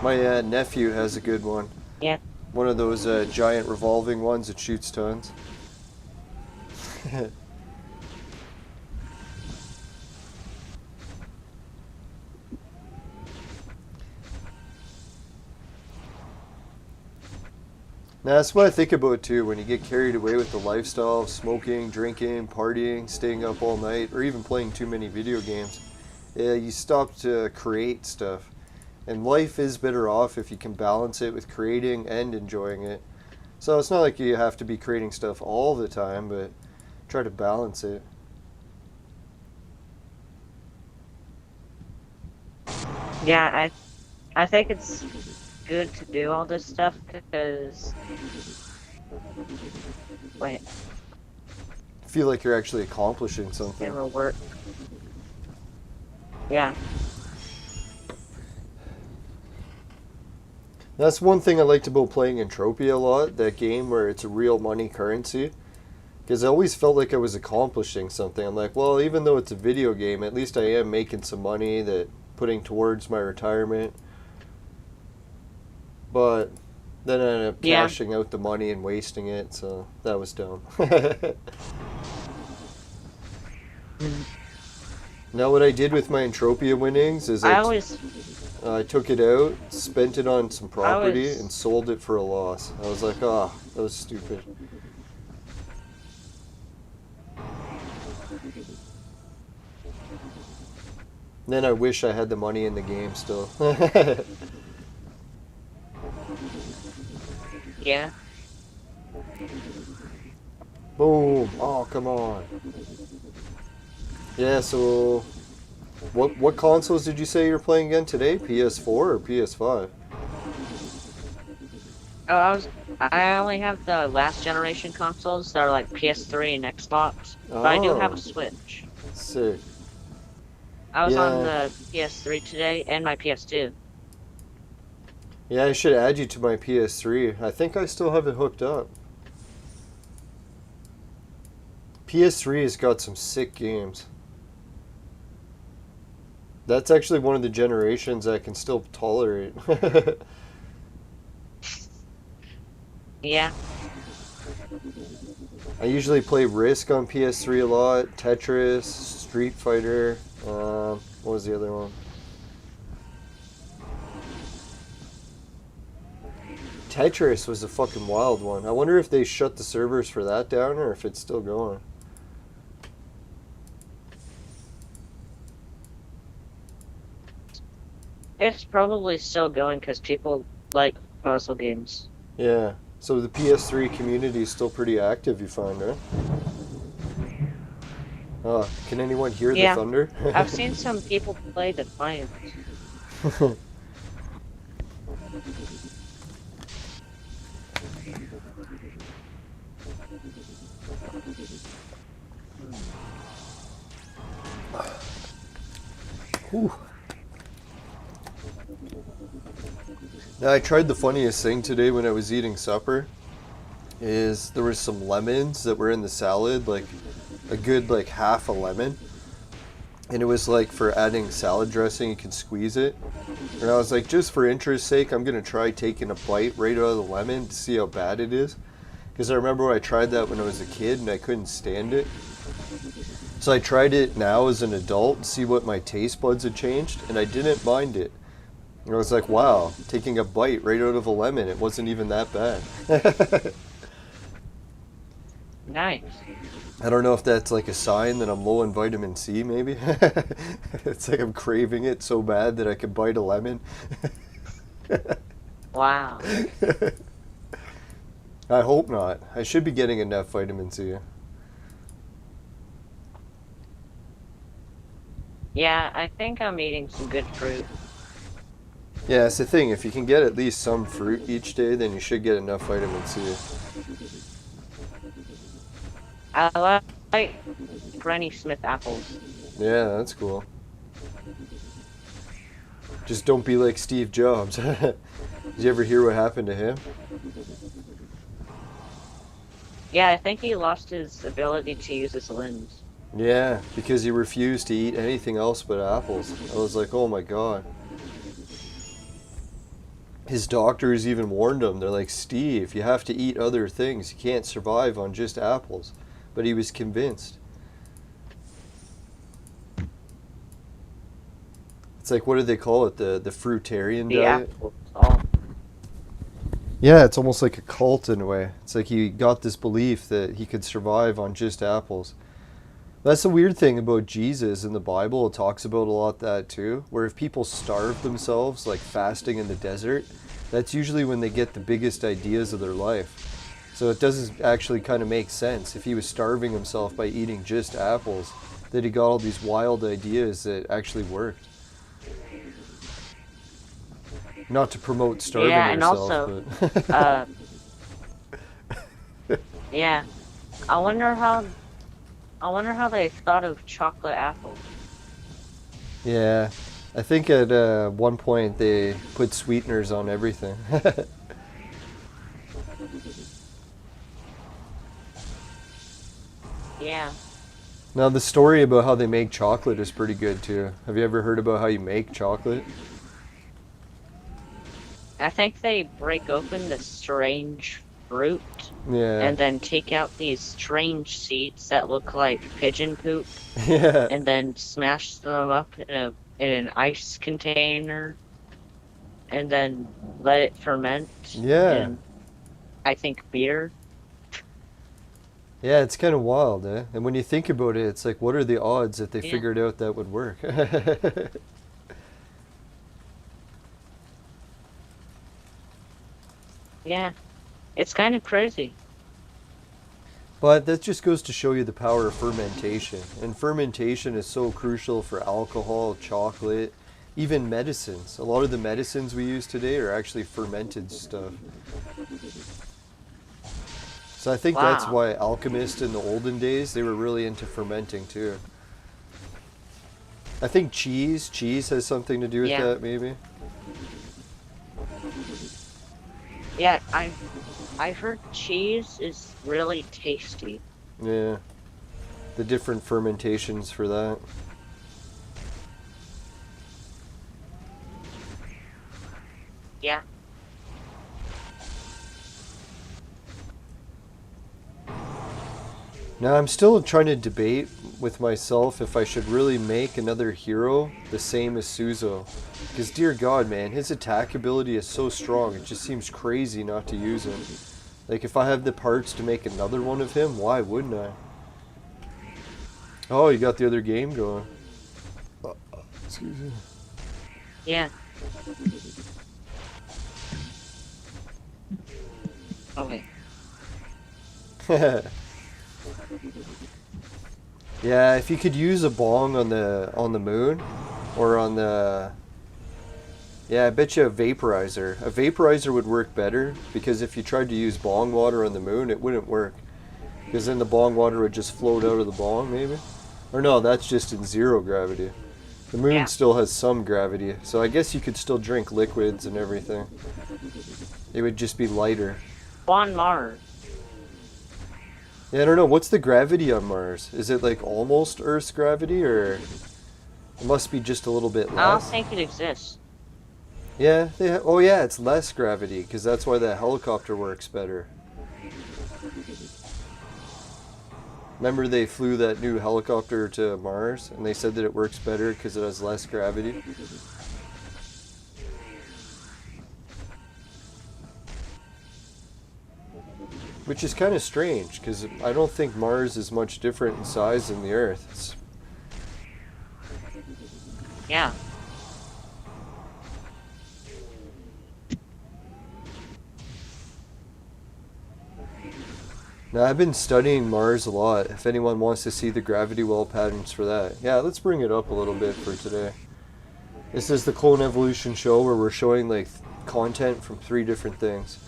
[SPEAKER 1] My nephew has a good one.
[SPEAKER 2] Yeah.
[SPEAKER 1] One of those giant revolving ones that shoots tons. Now, that's what I think about too, when you get carried away with the lifestyle of smoking, drinking, partying, staying up all night, or even playing too many video games. Yeah, you stop to create stuff. And life is better off if you can balance it with creating and enjoying it. So it's not like you have to be creating stuff all the time, but try to balance it.
[SPEAKER 2] Yeah, I think it's good to do all this stuff because wait,
[SPEAKER 1] Feel like you're actually accomplishing something.
[SPEAKER 2] camera work. Yeah.
[SPEAKER 1] That's one thing I liked about playing Entropia a lot, that game where it's a real money currency. Because I always felt like I was accomplishing something. I'm like, well, even though it's a video game, at least I am making some money that putting towards my retirement. But then I ended up cashing out the money and wasting it, so that was dumb. Now what I did with my Entropia winnings is I took it out, spent it on some property, and sold it for a loss. I was like, oh, that was stupid. Then I wish I had the money in the game still.
[SPEAKER 2] Yeah.
[SPEAKER 1] Boom! Oh, come on. Yeah, so what consoles did you say you were playing again today? PS4 or PS5?
[SPEAKER 2] Oh, I only have the last generation consoles that are like PS3 and Xbox, but I do have a Switch.
[SPEAKER 1] Sick.
[SPEAKER 2] I was on the PS3 today and my PS2.
[SPEAKER 1] Yeah, I should add you to my PS3. I think I still have it hooked up. PS3 has got some sick games. That's actually one of the generations I can still tolerate.
[SPEAKER 2] Yeah.
[SPEAKER 1] I usually play Risk on PS3 a lot, Tetris, Street Fighter, what was the other one? Tetris was a fucking wild one. I wonder if they shut the servers for that down or if it's still going.
[SPEAKER 2] It's probably still going because people like puzzle games.
[SPEAKER 1] Yeah. So the PS3 community is still pretty active, you find, right? Can anyone hear the thunder?
[SPEAKER 2] I've seen some people play Defiant.
[SPEAKER 1] Ooh. Now, I tried the funniest thing today when I was eating supper. Is there was some lemons that were in the salad, like a good like half a lemon. And it was like for adding salad dressing, you can squeeze it. And I was like, just for interest's sake, I'm going to try taking a bite right out of the lemon to see how bad it is. Because I remember I tried that when I was a kid and I couldn't stand it. So I tried it now as an adult to see what my taste buds had changed, and I didn't mind it. And I was like, wow, taking a bite right out of a lemon, it wasn't even that bad.
[SPEAKER 2] Nice.
[SPEAKER 1] I don't know if that's like a sign that I'm low in vitamin C, maybe. It's like I'm craving it so bad that I could bite a lemon.
[SPEAKER 2] Wow.
[SPEAKER 1] I hope not. I should be getting enough vitamin C.
[SPEAKER 2] Yeah, I think I'm eating some good fruit.
[SPEAKER 1] Yeah, it's the thing. If you can get at least some fruit each day, then you should get enough vitamin C.
[SPEAKER 2] I like Granny Smith apples.
[SPEAKER 1] Yeah, that's cool. Just don't be like Steve Jobs. Did you ever hear what happened to him?
[SPEAKER 2] Yeah, I think he lost his ability to use his limbs.
[SPEAKER 1] Yeah, because he refused to eat anything else but apples. I was like, oh my god. His doctors even warned him. They're like, Steve, you have to eat other things. You can't survive on just apples. But he was convinced. It's like, what do they call it? The fruitarian diet?
[SPEAKER 2] Apples. Oh.
[SPEAKER 1] Yeah, it's almost like a cult in a way. It's like he got this belief that he could survive on just apples. That's the weird thing about Jesus in the Bible. It talks about a lot that too, where if people starve themselves, like fasting in the desert, that's usually when they get the biggest ideas of their life. So it doesn't actually kind of make sense if he was starving himself by eating just apples, that he got all these wild ideas that actually worked. Not to promote starving yourself,
[SPEAKER 2] and also,
[SPEAKER 1] but
[SPEAKER 2] yeah, I wonder how they thought of chocolate apples.
[SPEAKER 1] yeah, I think at one point they put sweeteners on everything.
[SPEAKER 2] Yeah.
[SPEAKER 1] Now the story about how they make chocolate is pretty good too. Have you ever heard about how you make chocolate?
[SPEAKER 2] I think they break open the strange fruit
[SPEAKER 1] Yeah.
[SPEAKER 2] and then take out these strange seeds that look like pigeon poop
[SPEAKER 1] Yeah.
[SPEAKER 2] and then smash them up in an ice container and then let it ferment.
[SPEAKER 1] Yeah.
[SPEAKER 2] In, I think, beer.
[SPEAKER 1] Yeah, it's kind of wild, eh? And when you think about it, it's like, what are the odds that they
[SPEAKER 2] Yeah.
[SPEAKER 1] figured out that would work?
[SPEAKER 2] Yeah. It's kind of crazy.
[SPEAKER 1] But that just goes to show you the power of fermentation. And fermentation is so crucial for alcohol, chocolate, even medicines. A lot of the medicines we use today are actually fermented stuff. So I think that's
[SPEAKER 2] Wow.
[SPEAKER 1] why alchemists in the olden days, they were really into fermenting too. I think cheese has something to do with
[SPEAKER 2] Yeah.
[SPEAKER 1] that maybe.
[SPEAKER 2] Yeah, I've heard cheese is really tasty.
[SPEAKER 1] Yeah. The different fermentations for that.
[SPEAKER 2] Yeah.
[SPEAKER 1] Now I'm still trying to debate with myself if I should really make another hero the same as Suzo. Because dear God, man, his attack ability is so strong, it just seems crazy not to use him. Like if I have the parts to make another one of him, why wouldn't I? Oh, you got the other game going. Excuse me.
[SPEAKER 2] Yeah. Okay.
[SPEAKER 1] Yeah, if you could use a bong on the moon, or on the, yeah, I bet you a vaporizer. A vaporizer would work better, because if you tried to use bong water on the moon, it wouldn't work. Because then the bong water would just float out of the bong, maybe? Or no, that's just in zero gravity. The moon
[SPEAKER 2] Yeah.
[SPEAKER 1] still has some gravity, so I guess you could still drink liquids and everything. It would just be lighter.
[SPEAKER 2] On Mars.
[SPEAKER 1] Yeah, I don't know. What's the gravity on Mars? Is it like almost Earth's gravity, or it must be just a little bit
[SPEAKER 2] I don't
[SPEAKER 1] less?
[SPEAKER 2] think it exists.
[SPEAKER 1] Yeah. Oh, yeah. It's less gravity because that's why the helicopter works better. Remember they flew that new helicopter to Mars, and they said that it works better because it has less gravity. Which is kind of strange, because I don't think Mars is much different in size than the Earth.
[SPEAKER 2] Yeah.
[SPEAKER 1] Now, I've been studying Mars a lot, if anyone wants to see the gravity well patterns for that. Yeah, let's bring it up a little bit for today. This is the Clone Evolution show where we're showing like content from 3 different things.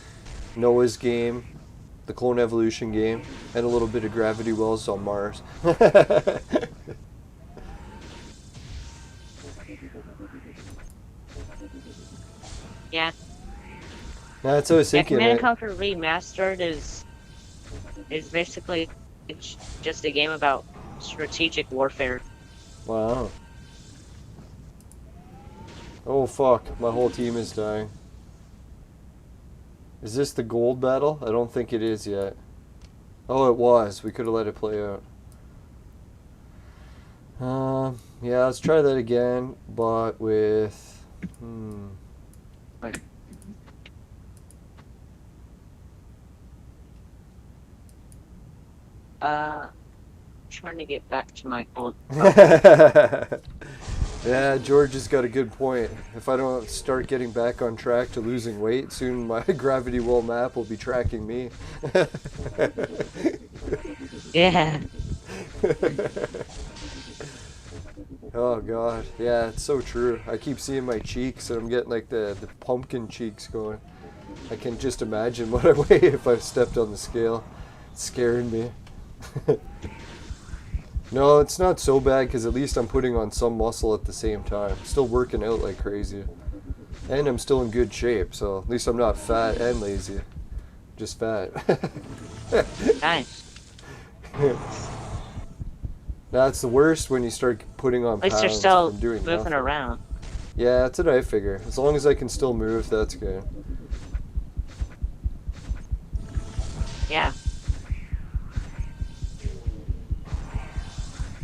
[SPEAKER 1] Noah's game, the Clone Evolution game, and a little bit of gravity wells on Mars.
[SPEAKER 2] Yeah.
[SPEAKER 1] That's what I was
[SPEAKER 2] Yeah,
[SPEAKER 1] thinking.
[SPEAKER 2] Command and Conquer Remastered is basically just a game about strategic warfare.
[SPEAKER 1] Wow. Oh fuck, my whole team is dying. Is this the gold battle? I don't think it is yet. Oh, it was. We could have let it play out. Yeah, let's try that again, but with...
[SPEAKER 2] Right. Trying to get back to my old...
[SPEAKER 1] Yeah, George has got a good point. If I don't start getting back on track to losing weight, soon my gravity well map will be tracking me.
[SPEAKER 2] Yeah.
[SPEAKER 1] Oh god, yeah, it's so true. I keep seeing my cheeks and I'm getting like the pumpkin cheeks going. I can just imagine what I weigh if I stepped on the scale. It's scaring me. No, it's not so bad because at least I'm putting on some muscle at the same time. Still working out like crazy. And I'm still in good shape, so at least I'm not fat and lazy. Just fat.
[SPEAKER 2] Nice.
[SPEAKER 1] That's the worst when you start putting on
[SPEAKER 2] At least you're
[SPEAKER 1] pounds
[SPEAKER 2] still
[SPEAKER 1] from doing
[SPEAKER 2] moving
[SPEAKER 1] nothing.
[SPEAKER 2] around.
[SPEAKER 1] Yeah, that's what I figure. As long as I can still move, that's good.
[SPEAKER 2] Yeah.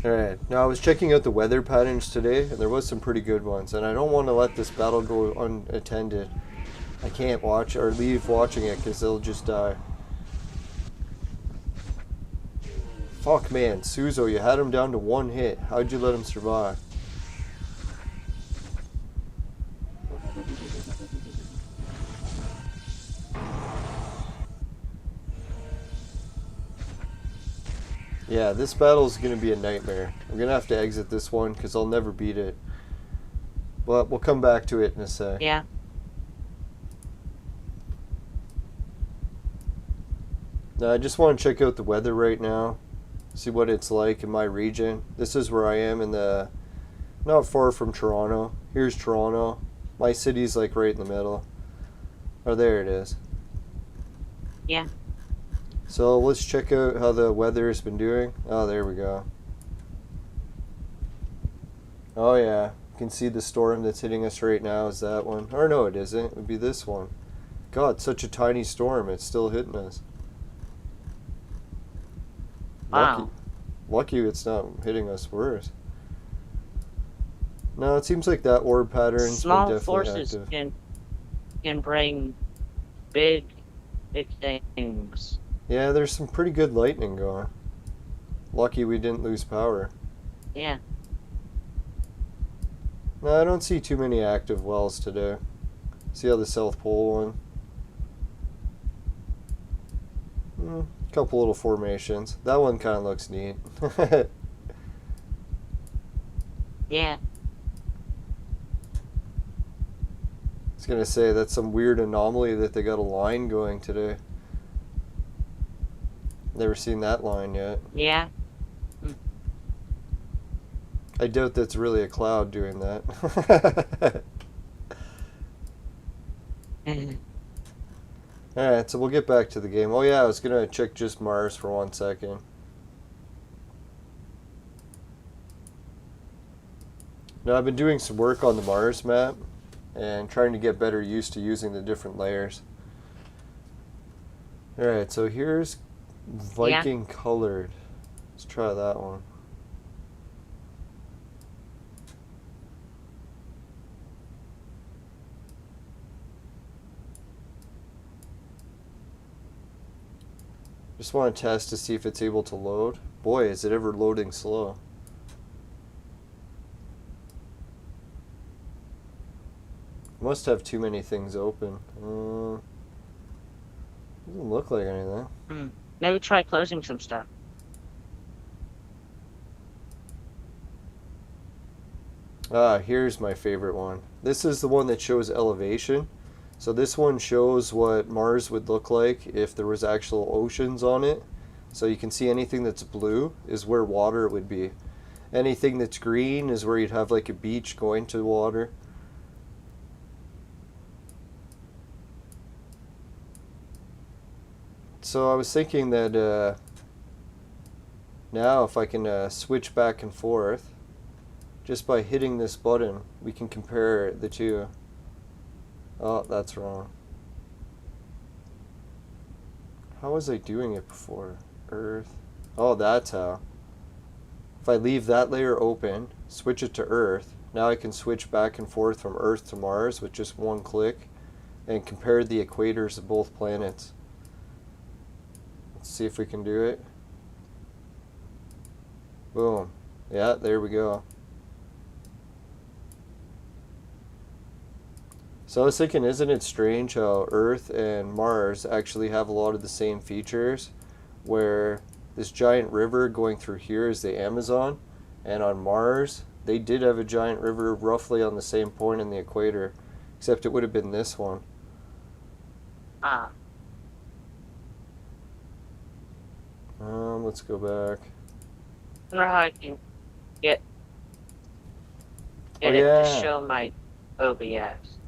[SPEAKER 1] Alright, now I was checking out the weather patterns today, and there was some pretty good ones, and I don't want to let this battle go unattended. I can't watch or leave watching it because they'll just die. Fuck man, Suzo, you had him down to 1 hit. How'd you let him survive? Yeah, this battle is going to be a nightmare. I'm going to have to exit this one because I'll never beat it. But we'll come back to it in a sec.
[SPEAKER 2] Yeah.
[SPEAKER 1] Now, I just want to check out the weather right now. See what it's like in my region. This is where I am in the... Not far from Toronto. Here's Toronto. My city's like right in the middle. Oh, there it is.
[SPEAKER 2] Yeah.
[SPEAKER 1] So let's check out how the weather has been doing. Oh, there we go. Oh yeah, you can see the storm that's hitting us right now is that one. Or no, it isn't. It would be this one. God, such a tiny storm. It's still hitting us.
[SPEAKER 2] Wow.
[SPEAKER 1] Lucky it's not hitting us worse. No, it seems like that orb pattern's been
[SPEAKER 2] Small
[SPEAKER 1] definitely
[SPEAKER 2] forces
[SPEAKER 1] active.
[SPEAKER 2] can bring big things.
[SPEAKER 1] Yeah, there's some pretty good lightning going. Lucky we didn't lose power.
[SPEAKER 2] Yeah.
[SPEAKER 1] No, I don't see too many active wells today. See how the South Pole one? Couple little formations. That one kind of looks neat.
[SPEAKER 2] Yeah.
[SPEAKER 1] I was gonna say that's some weird anomaly that they got a line going today. Never seen that line yet.
[SPEAKER 2] Yeah.
[SPEAKER 1] I doubt that's really a cloud doing that. Alright, so we'll get back to the game. Oh yeah, I was gonna check just Mars for 1 second. Now I've been doing some work on the Mars map and trying to get better used to using the different layers. Alright, so here's Viking colored. Let's try that one. Just want to test to see if it's able to load. Boy, is it ever loading slow. Must have too many things open. Doesn't look like anything.
[SPEAKER 2] Maybe try closing some stuff.
[SPEAKER 1] Ah, here's my favorite one. This is the one that shows elevation. So this one shows what Mars would look like if there was actual oceans on it. So you can see anything that's blue is where water would be. Anything that's green is where you'd have like a beach going to water. So I was thinking that now if I can switch back and forth, just by hitting this button, we can compare the two. Oh, that's wrong. How was I doing it before? Earth. Oh, that's how. If I leave that layer open, switch it to Earth, now I can switch back and forth from Earth to Mars with just one click and compare the equators of both planets. Let's see if we can do it. Boom. Yeah, there we go. So I was thinking, isn't it strange how Earth and Mars actually have a lot of the same features, where this giant river going through here is the Amazon, and on Mars they did have a giant river roughly on the same point in the equator, except it would have been this one.
[SPEAKER 2] Ah.
[SPEAKER 1] Let's go back.
[SPEAKER 2] I wonder how I can get
[SPEAKER 1] Oh,
[SPEAKER 2] it
[SPEAKER 1] yeah.
[SPEAKER 2] to show my OBS.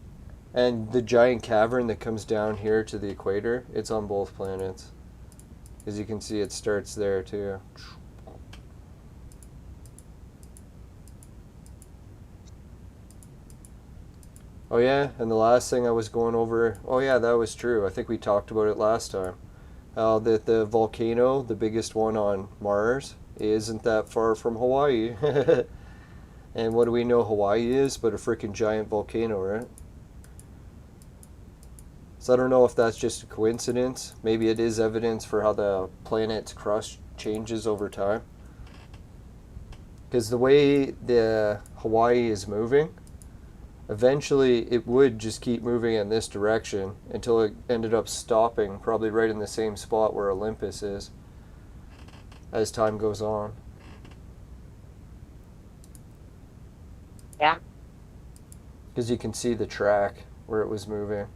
[SPEAKER 1] And the giant cavern that comes down here to the equator, it's on both planets. As you can see, it starts there too. Oh yeah, and the last thing I was going over, oh yeah, that was true. I think we talked about it last time. How that the volcano, the biggest one on Mars, isn't that far from Hawaii. And what do we know Hawaii is but a freaking giant volcano, right? So I don't know if that's just a coincidence. Maybe it is evidence for how the planet's crust changes over time. Because the way the Hawaii is moving, eventually it would just keep moving in this direction until it ended up stopping probably right in the same spot where Olympus is as time goes on.
[SPEAKER 2] Yeah.
[SPEAKER 1] Because you can see the track where it was moving.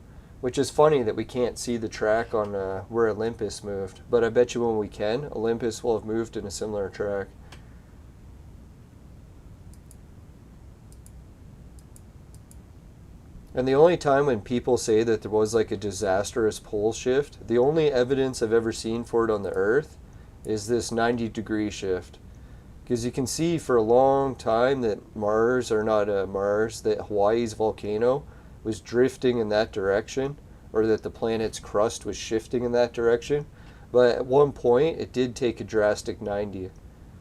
[SPEAKER 1] Which is funny that we can't see the track on where Olympus moved. But I bet you when we can, Olympus will have moved in a similar track. And the only time when people say that there was like a disastrous pole shift, the only evidence I've ever seen for it on the Earth is this 90-degree shift. Because you can see for a long time that Mars, or not Mars, that Hawaii's volcano was drifting in that direction, or that the planet's crust was shifting in that direction. But at one point, it did take a drastic 90.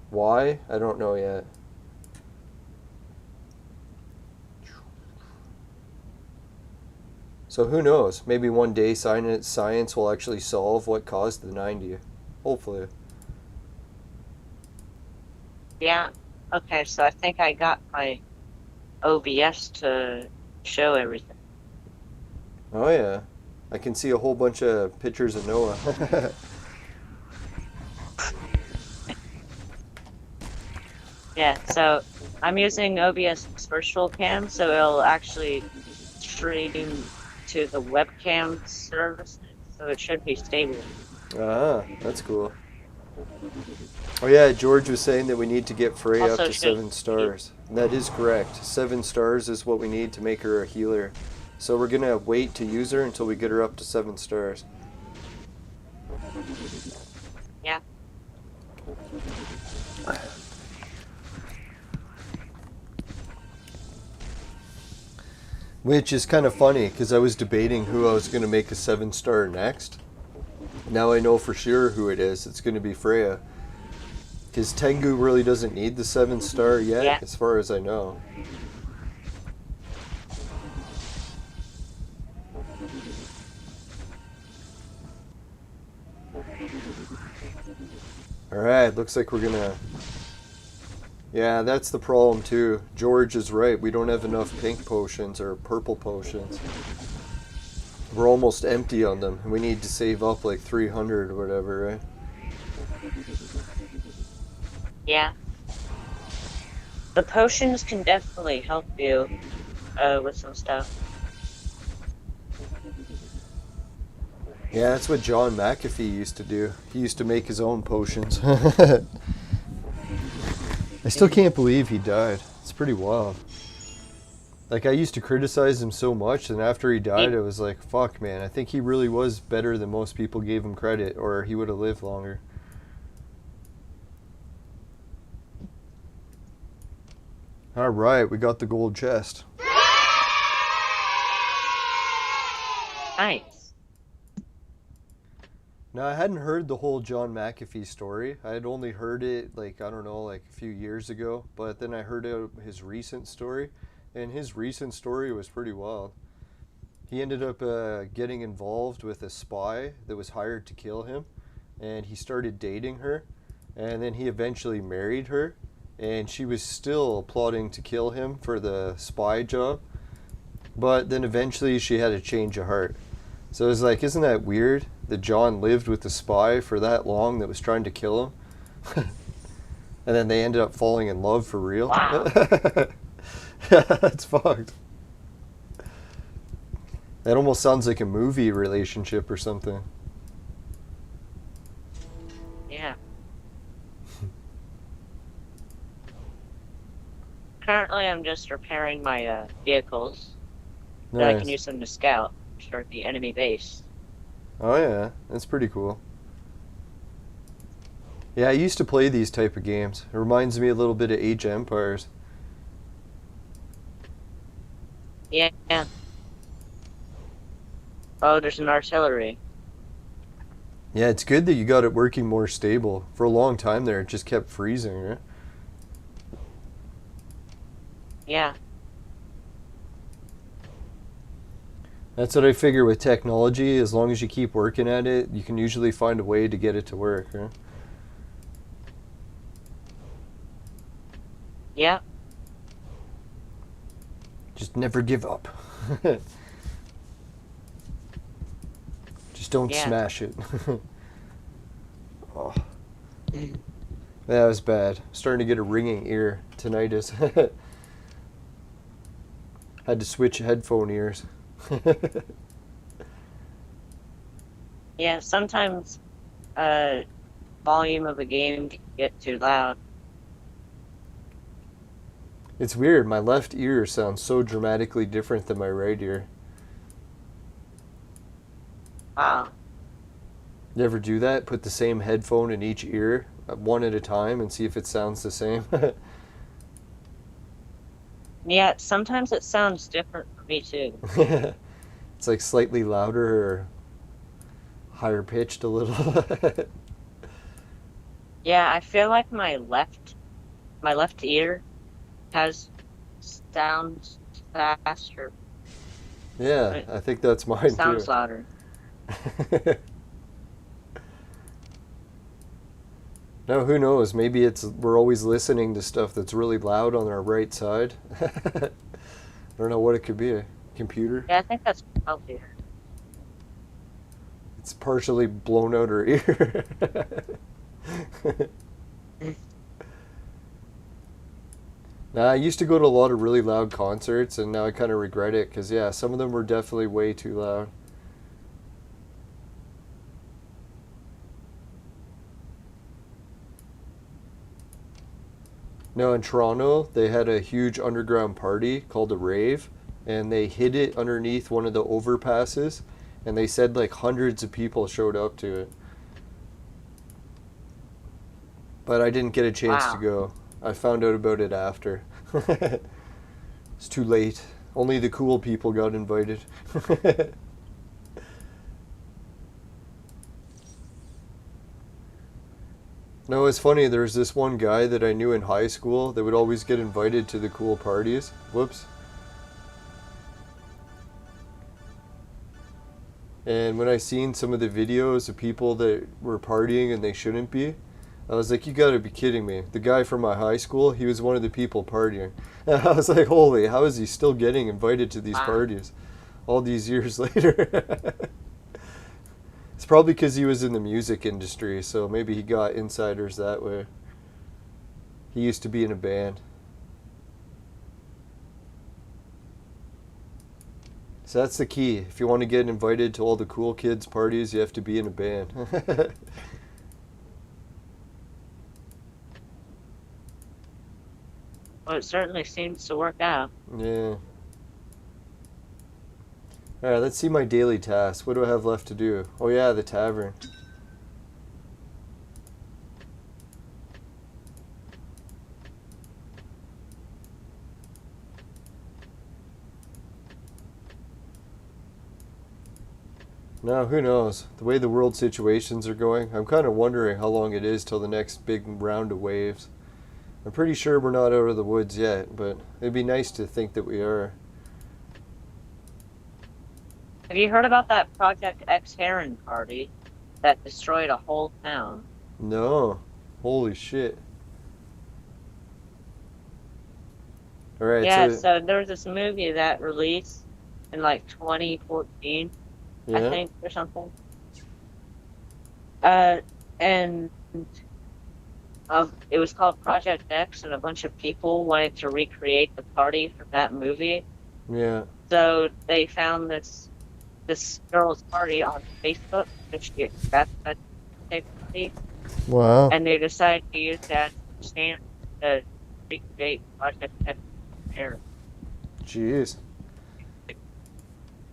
[SPEAKER 1] Why? I don't know yet. So who knows? Maybe one day science will actually solve what caused the 90. Hopefully.
[SPEAKER 2] Yeah. Okay, so I think I got my OBS to show everything.
[SPEAKER 1] Oh yeah. I can see a whole bunch of pictures of Noah.
[SPEAKER 2] Yeah, so I'm using OBS Virtual Cam, so it'll actually stream to the webcam service, so it should be stable.
[SPEAKER 1] Ah, that's cool. Oh yeah, George was saying that we need to get Freya up
[SPEAKER 2] Also,
[SPEAKER 1] to 7 stars. And that is correct. 7 stars is what we need to make her a healer. So we're gonna wait to use her until we get her up to 7 stars.
[SPEAKER 2] Yeah.
[SPEAKER 1] Which is kind of funny, because I was debating who I was going to make a 7-star next. Now I know for sure who it is. It's going to be Freya. Because Tengu really doesn't need the 7-star yet,
[SPEAKER 2] Yeah.
[SPEAKER 1] as far as I know. Alright, looks like we're gonna... Yeah, that's the problem too. George is right. We don't have enough pink potions or purple potions. We're almost empty on them. We need to save up like 300 or whatever, right?
[SPEAKER 2] Yeah. The potions can definitely help you with some stuff.
[SPEAKER 1] Yeah, that's what John McAfee used to do. He used to make his own potions. I still can't believe he died. It's pretty wild. Like, I used to criticize him so much, and after he died, I was like, fuck, man, I think he really was better than most people gave him credit, or he would have lived longer. Alright, we got the gold chest.
[SPEAKER 2] Nice.
[SPEAKER 1] Now, I hadn't heard the whole John McAfee story. I had only heard it, like, I don't know, like a few years ago. But then I heard his recent story, and his recent story was pretty wild. He ended up getting involved with a spy that was hired to kill him, and he started dating her, and then he eventually married her, and she was still plotting to kill him for the spy job. But then eventually she had a change of heart. So it was like, isn't that weird that John lived with the spy for that long that was trying to kill him? And then they ended up falling in love for real?
[SPEAKER 2] Wow.
[SPEAKER 1] Yeah, that's fucked. That almost sounds like a movie relationship or something.
[SPEAKER 2] Yeah. Currently, I'm just repairing my vehicles. So I can use them to scout toward the enemy base.
[SPEAKER 1] Oh yeah, that's pretty cool. Yeah, I used to play these type of games. It reminds me a little bit of Age of Empires.
[SPEAKER 2] Yeah. Oh, there's an artillery.
[SPEAKER 1] Yeah, it's good that you got it working more stable. For a long time there, it just kept freezing, right?
[SPEAKER 2] Yeah.
[SPEAKER 1] That's what I figure with technology. As long as you keep working at it, you can usually find a way to get it to work, right?
[SPEAKER 2] Yeah.
[SPEAKER 1] Just never give up. Just don't smash it. Oh. That was bad. I'm starting to get a ringing ear. Tinnitus. Had to switch headphone ears.
[SPEAKER 2] Yeah, sometimes volume of a game can get too loud.
[SPEAKER 1] It's weird. My left ear sounds so dramatically different than my right ear.
[SPEAKER 2] Wow.
[SPEAKER 1] You ever do that? Put the same headphone in each ear, one at a time, and see if it sounds the same?
[SPEAKER 2] Yeah, sometimes it sounds different for me too.
[SPEAKER 1] It's like slightly louder or higher pitched a little.
[SPEAKER 2] Yeah, I feel like my left ear has sounds faster.
[SPEAKER 1] Yeah, I think that's mine
[SPEAKER 2] Sounds
[SPEAKER 1] too.
[SPEAKER 2] louder.
[SPEAKER 1] No, who knows? Maybe we're always listening to stuff that's really loud on our right side. I don't know what it could be. A computer?
[SPEAKER 2] Yeah, I think that's healthier.
[SPEAKER 1] It's partially blown out her ear. Nah, I used to go to a lot of really loud concerts, and now I kind of regret it, because, yeah, some of them were definitely way too loud. No, in Toronto, they had a huge underground party called a rave, and they hid it underneath one of the overpasses, and they said like hundreds of people showed up to it. But I didn't get a chance to
[SPEAKER 2] Wow.
[SPEAKER 1] go. I found out about it after. It's too late. Only the cool people got invited. No, it's funny. There was this one guy that I knew in high school that would always get invited to the cool parties. Whoops. And when I seen some of the videos of people that were partying and they shouldn't be, I was like, you gotta be kidding me. The guy from my high school, he was one of the people partying. And I was like, holy, how is he still getting invited to these
[SPEAKER 2] Wow.
[SPEAKER 1] parties all these years later? It's probably because he was in the music industry, so maybe he got insiders that way. He used to be in a band. So that's the key. If you want to get invited to all the cool kids' parties, you have to be in a band.
[SPEAKER 2] Well, it certainly seems to work out.
[SPEAKER 1] Yeah. Alright, let's see my daily tasks. What do I have left to do? Oh yeah, the tavern. Now, who knows? The way the world situations are going, I'm kind of wondering how long it is till the next big round of waves. I'm pretty sure we're not out of the woods yet, but it'd be nice to think that we are.
[SPEAKER 2] Have you heard about that Project X Heron party that destroyed a whole town?
[SPEAKER 1] No. Holy shit. Alright,
[SPEAKER 2] Yeah,
[SPEAKER 1] so,
[SPEAKER 2] so there was this movie that released in like 2014, I
[SPEAKER 1] yeah?
[SPEAKER 2] think, or something. And it was called Project X, and a bunch of people wanted to recreate the party from that movie.
[SPEAKER 1] Yeah.
[SPEAKER 2] So they found this girl's party on Facebook, which that's a party,
[SPEAKER 1] Wow.
[SPEAKER 2] and they decided to use that stamp to recreate Project X here.
[SPEAKER 1] Jeez.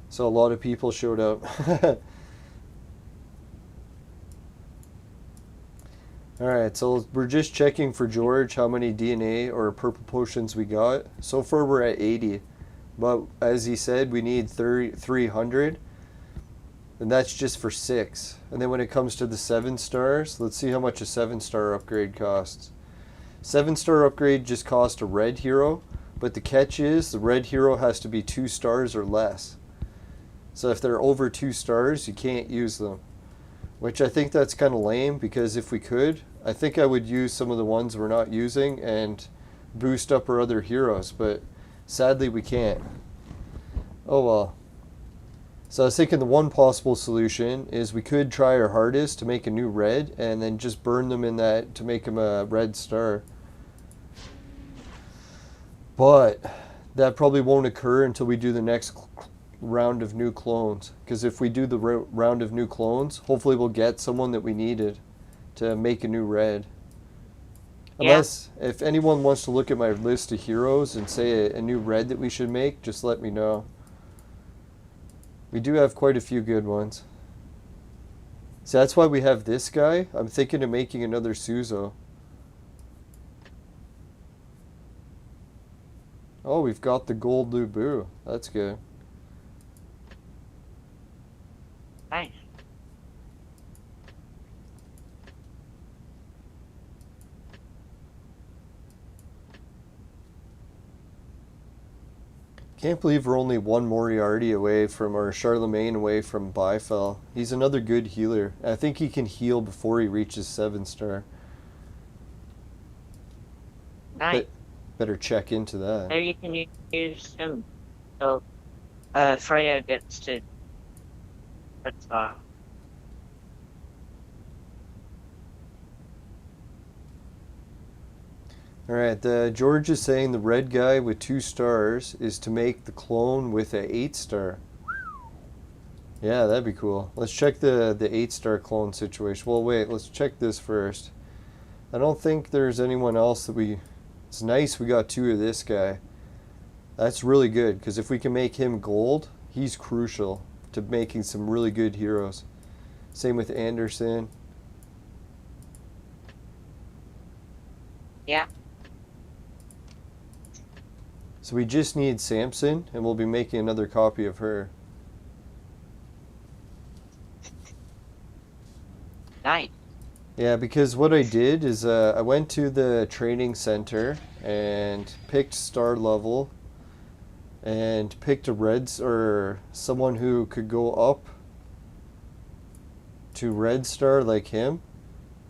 [SPEAKER 1] So a lot of people showed up. Alright, so we're just checking for George how many DNA or purple potions we got. So far we're at 80. But as he said, we need 300. And that's just for 6. And then when it comes to the 7 stars, let's see how much a 7-star upgrade costs. 7-star upgrade just costs a red hero. But the catch is the red hero has to be 2 stars or less. So if they're over 2 stars, you can't use them. Which I think that's kind of lame, because if we could, I think I would use some of the ones we're not using and boost up our other heroes, but sadly we can't. Oh well. So I was thinking the one possible solution is we could try our hardest to make a new red and then just burn them in that to make them a red star. But that probably won't occur until we do the next round of new clones, because if we do the round of new clones, hopefully we'll get someone that we needed to make a new red.
[SPEAKER 2] Yeah.
[SPEAKER 1] Unless, if anyone wants to look at my list of heroes and say a new red that we should make, just let me know. We do have quite a few good ones. So that's why we have this guy. I'm thinking of making another Suzo. Oh, we've got the gold Lubu. That's good.
[SPEAKER 2] Nice.
[SPEAKER 1] Can't believe we're only one Moriarty away from, or Charlemagne away from Bifel. He's another good healer. I think he can heal before he reaches 7-star.
[SPEAKER 2] Nice.
[SPEAKER 1] Better check into that.
[SPEAKER 2] Maybe you can use him so Freya gets to. That's
[SPEAKER 1] Alright, George is saying the red guy with 2 stars is to make the clone with a 8-star. Yeah, that'd be cool. Let's check the 8-star clone situation. Well, wait, let's check this first. I don't think there's anyone else that we... It's nice we got 2 of this guy. That's really good, because if we can make him gold, he's crucial to making some really good heroes. Same with Anderson.
[SPEAKER 2] Yeah.
[SPEAKER 1] So we just need Samson, and we'll be making another copy of her.
[SPEAKER 2] Nice.
[SPEAKER 1] Yeah, because what I did is I went to the training center and picked star level and picked a reds or someone who could go up to red star like him,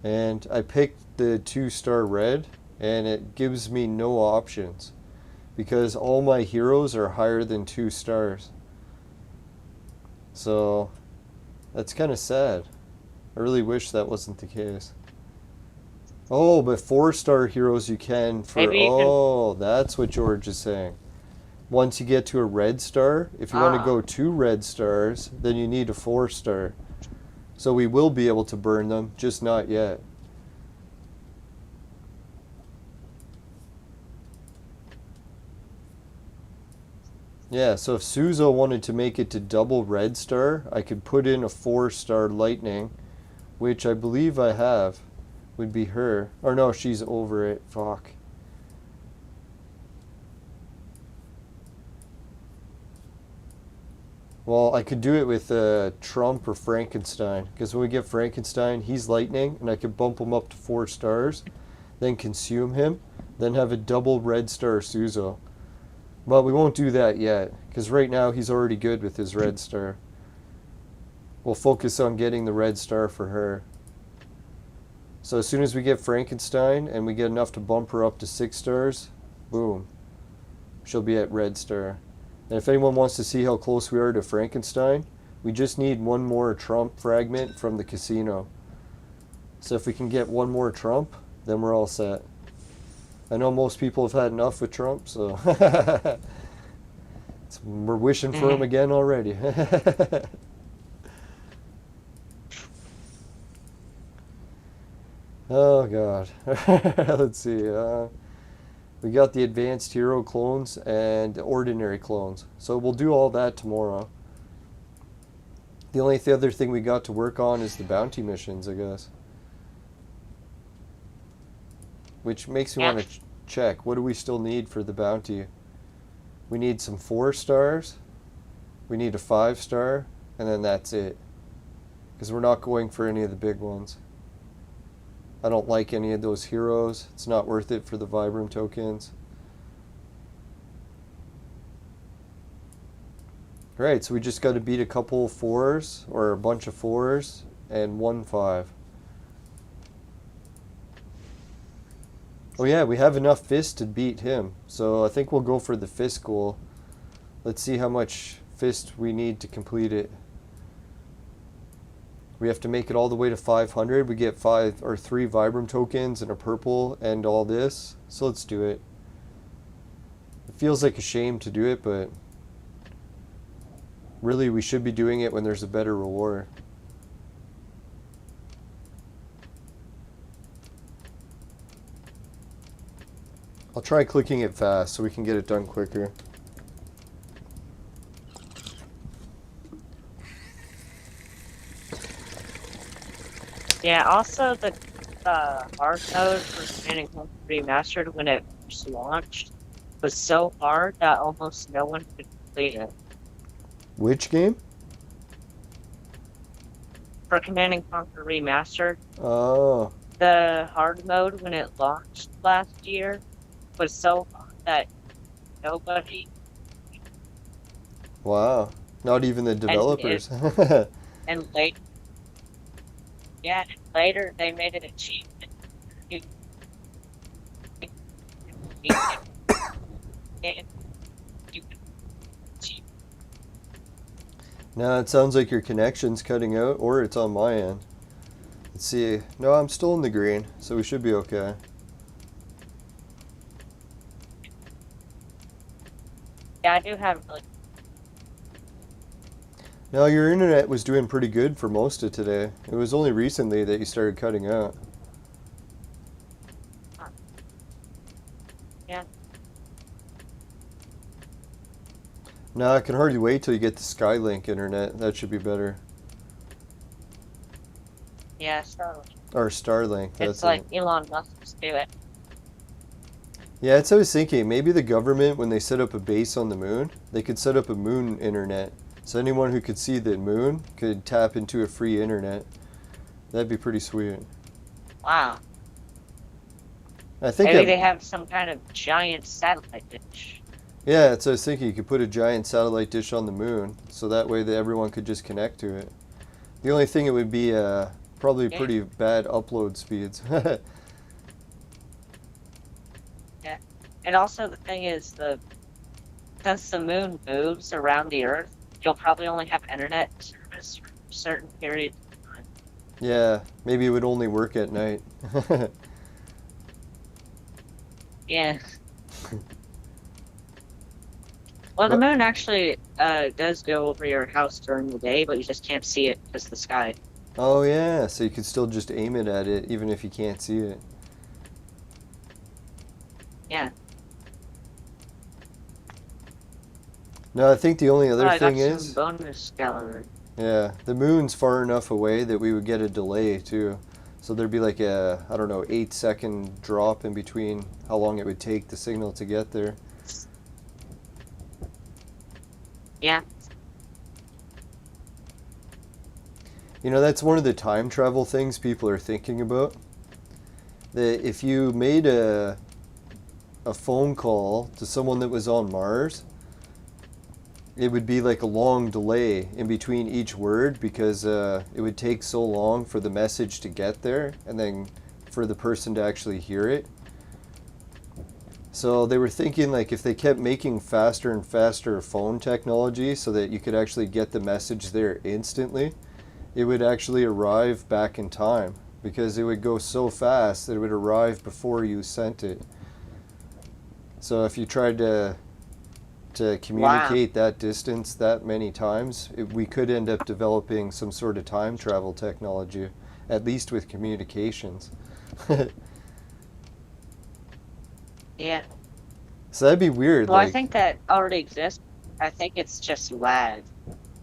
[SPEAKER 1] and I picked the 2-star red, and it gives me no options because all my heroes are higher than 2 stars. So that's kind of sad. I really wish that wasn't the case. Oh, but 4-star heroes you can for... Oh, that's what George is saying. Once you get to a red star, if you want to go 2 red stars, then you need a 4-star. So we will be able to burn them, just not yet. Yeah, so if Suzo wanted to make it to double red star, I could put in a 4-star lightning, which I believe I have, would be her. Or no, she's over it. Fuck. Well, I could do it with Trump or Frankenstein, because when we get Frankenstein, he's lightning, and I could bump him up to 4 stars, then consume him, then have a double red star Suzo. But we won't do that yet, because right now he's already good with his red star. We'll focus on getting the red star for her. So as soon as we get Frankenstein and we get enough to bump her up to 6 stars, boom, she'll be at red star. And if anyone wants to see how close we are to Frankenstein, we just need 1 more Trump fragment from the casino. So if we can get 1 more Trump, then we're all set. I know most people have had enough with Trump, so we're wishing for him again already. Oh god. Let's see. We got the advanced hero clones and ordinary clones. So we'll do all that tomorrow. The only other thing we got to work on is the bounty missions, I guess. Which makes me want to check. What do we still need for the bounty? We need some 4 stars. We need a 5-star. And then that's it. Because we're not going for any of the big ones. I don't like any of those heroes. It's not worth it for the Vibram tokens. Right, so we just got to beat a couple 4s, or a bunch of 4s, and 1 5. Oh yeah, we have enough fist to beat him. So I think we'll go for the fist goal. Let's see how much fist we need to complete it. We have to make it all the way to 500. We get 5 or 3 Vibram tokens and a purple and all this. So let's do it. It feels like a shame to do it, but really we should be doing it when there's a better reward. I'll try clicking it fast so we can get it done quicker.
[SPEAKER 2] Yeah, also the hard mode for Command & Conquer Remastered when it first launched was so hard that almost no one could complete it.
[SPEAKER 1] Which game?
[SPEAKER 2] For Command & Conquer Remastered,
[SPEAKER 1] Oh.
[SPEAKER 2] the hard mode when it launched last year was so hard that nobody...
[SPEAKER 1] Wow. Not even the developers.
[SPEAKER 2] And later... Yeah, and later they made an achievement.
[SPEAKER 1] No, it sounds like your connection's cutting out, or it's on my end. Let's see. No, I'm still in the green, so we should be okay.
[SPEAKER 2] Yeah, I do have like...
[SPEAKER 1] No, your internet was doing pretty good for most of today. It was only recently that you started cutting out.
[SPEAKER 2] Yeah.
[SPEAKER 1] No, I can hardly wait till you get the Skylink internet. That should be better.
[SPEAKER 2] Yeah, so
[SPEAKER 1] Or Starlink,
[SPEAKER 2] it's
[SPEAKER 1] that's
[SPEAKER 2] like
[SPEAKER 1] it.
[SPEAKER 2] Elon Musk's do it.
[SPEAKER 1] Yeah, that's what I was thinking. Maybe the government, when they set up a base on the moon, they could set up a moon internet. So anyone who could see the moon could tap into a free internet. That'd be pretty sweet.
[SPEAKER 2] Wow.
[SPEAKER 1] I think
[SPEAKER 2] Maybe they have some kind of giant satellite dish.
[SPEAKER 1] yeah, that's what I was thinking. You could put a giant satellite dish on the moon, so that way that everyone could just connect to it. The only thing, it would be probably
[SPEAKER 2] Yeah.
[SPEAKER 1] pretty bad upload speeds.
[SPEAKER 2] Yeah. And also the thing is, since the moon moves around the Earth, you'll probably only have internet service for a certain period of time.
[SPEAKER 1] Yeah, maybe it would only work at night.
[SPEAKER 2] Yeah. Well, the
[SPEAKER 1] What?
[SPEAKER 2] moon actually does go over your house during the day, but you just can't see it because of the sky.
[SPEAKER 1] Oh yeah, so you could still just aim it at it even if you can't see it.
[SPEAKER 2] Yeah.
[SPEAKER 1] No, I think the only other
[SPEAKER 2] Oh, I got
[SPEAKER 1] thing
[SPEAKER 2] some
[SPEAKER 1] is,
[SPEAKER 2] bonus gallery.
[SPEAKER 1] yeah, the moon's far enough away that we would get a delay too. So there'd be like a, I don't know, 8-second drop in between how long it would take the signal to get there.
[SPEAKER 2] Yeah.
[SPEAKER 1] You know, that's one of the time travel things people are thinking about. That if you made a phone call to someone that was on Mars, it would be like a long delay in between each word because it would take so long for the message to get there and then for the person to actually hear it. So they were thinking like if they kept making faster and faster phone technology so that you could actually get the message there instantly, it would actually arrive back in time because it would go so fast that it would arrive before you sent it. So if you tried to communicate that distance that many times, we could end up developing some sort of time travel technology, at least with communications.
[SPEAKER 2] Yeah.
[SPEAKER 1] So that'd be weird.
[SPEAKER 2] Well, I
[SPEAKER 1] like,
[SPEAKER 2] think that already exists. I think it's just lag.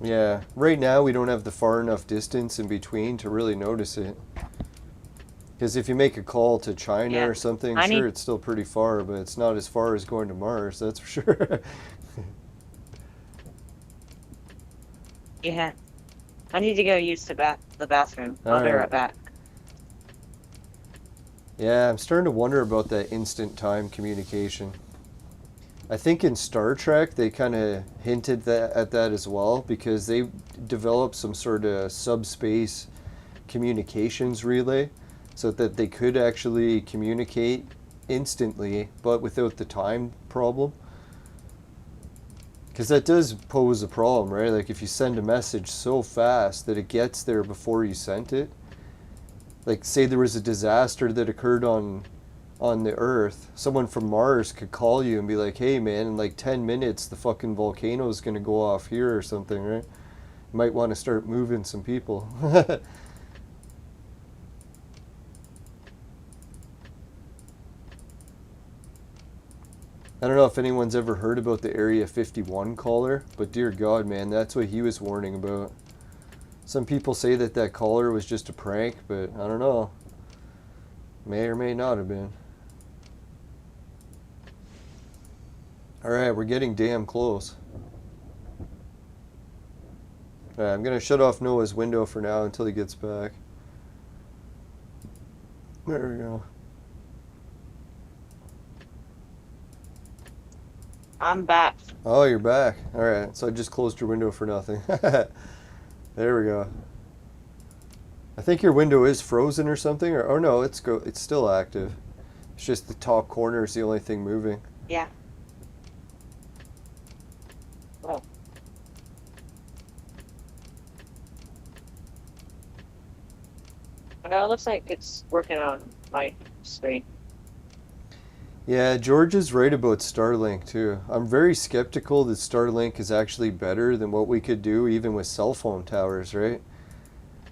[SPEAKER 1] yeah, right now we don't have the far enough distance in between to really notice it. Because if you make a call to China
[SPEAKER 2] Yeah.
[SPEAKER 1] or something,
[SPEAKER 2] I
[SPEAKER 1] sure,
[SPEAKER 2] need-
[SPEAKER 1] it's still pretty far, but it's not as far as going to Mars, that's for sure.
[SPEAKER 2] Yeah. I need to go use the bathroom. I'll be
[SPEAKER 1] Alright.
[SPEAKER 2] right back.
[SPEAKER 1] Yeah, I'm starting to wonder about that instant time communication. I think in Star Trek they kind of hinted at that as well because they developed some sort of subspace communications relay so that they could actually communicate instantly but without the time problem. Because that does pose a problem, right? Like if you send a message so fast that it gets there before you sent it, like say there was a disaster that occurred on the Earth, someone from Mars could call you and be like, hey man, in like 10 minutes the fucking volcano is going to go off here or something, right? You might want to start moving some people. I don't know if anyone's ever heard about the Area 51 caller, but dear God, man, that's what he was warning about. Some people say that that caller was just a prank, but I don't know. May or may not have been. Alright, we're getting damn close. Alright, I'm going to shut off Noah's window for now until he gets back. There we go.
[SPEAKER 2] I'm back.
[SPEAKER 1] Oh, you're back. Alright, so I just closed your window for nothing. There we go. I think your window is frozen or something, or no, it's still active. It's just the top corner is the only thing moving.
[SPEAKER 2] Yeah. Oh. Well, it looks like it's working on my screen.
[SPEAKER 1] Yeah, George is right about Starlink too. I'm very skeptical that Starlink is actually better than what we could do even with cell phone towers, right?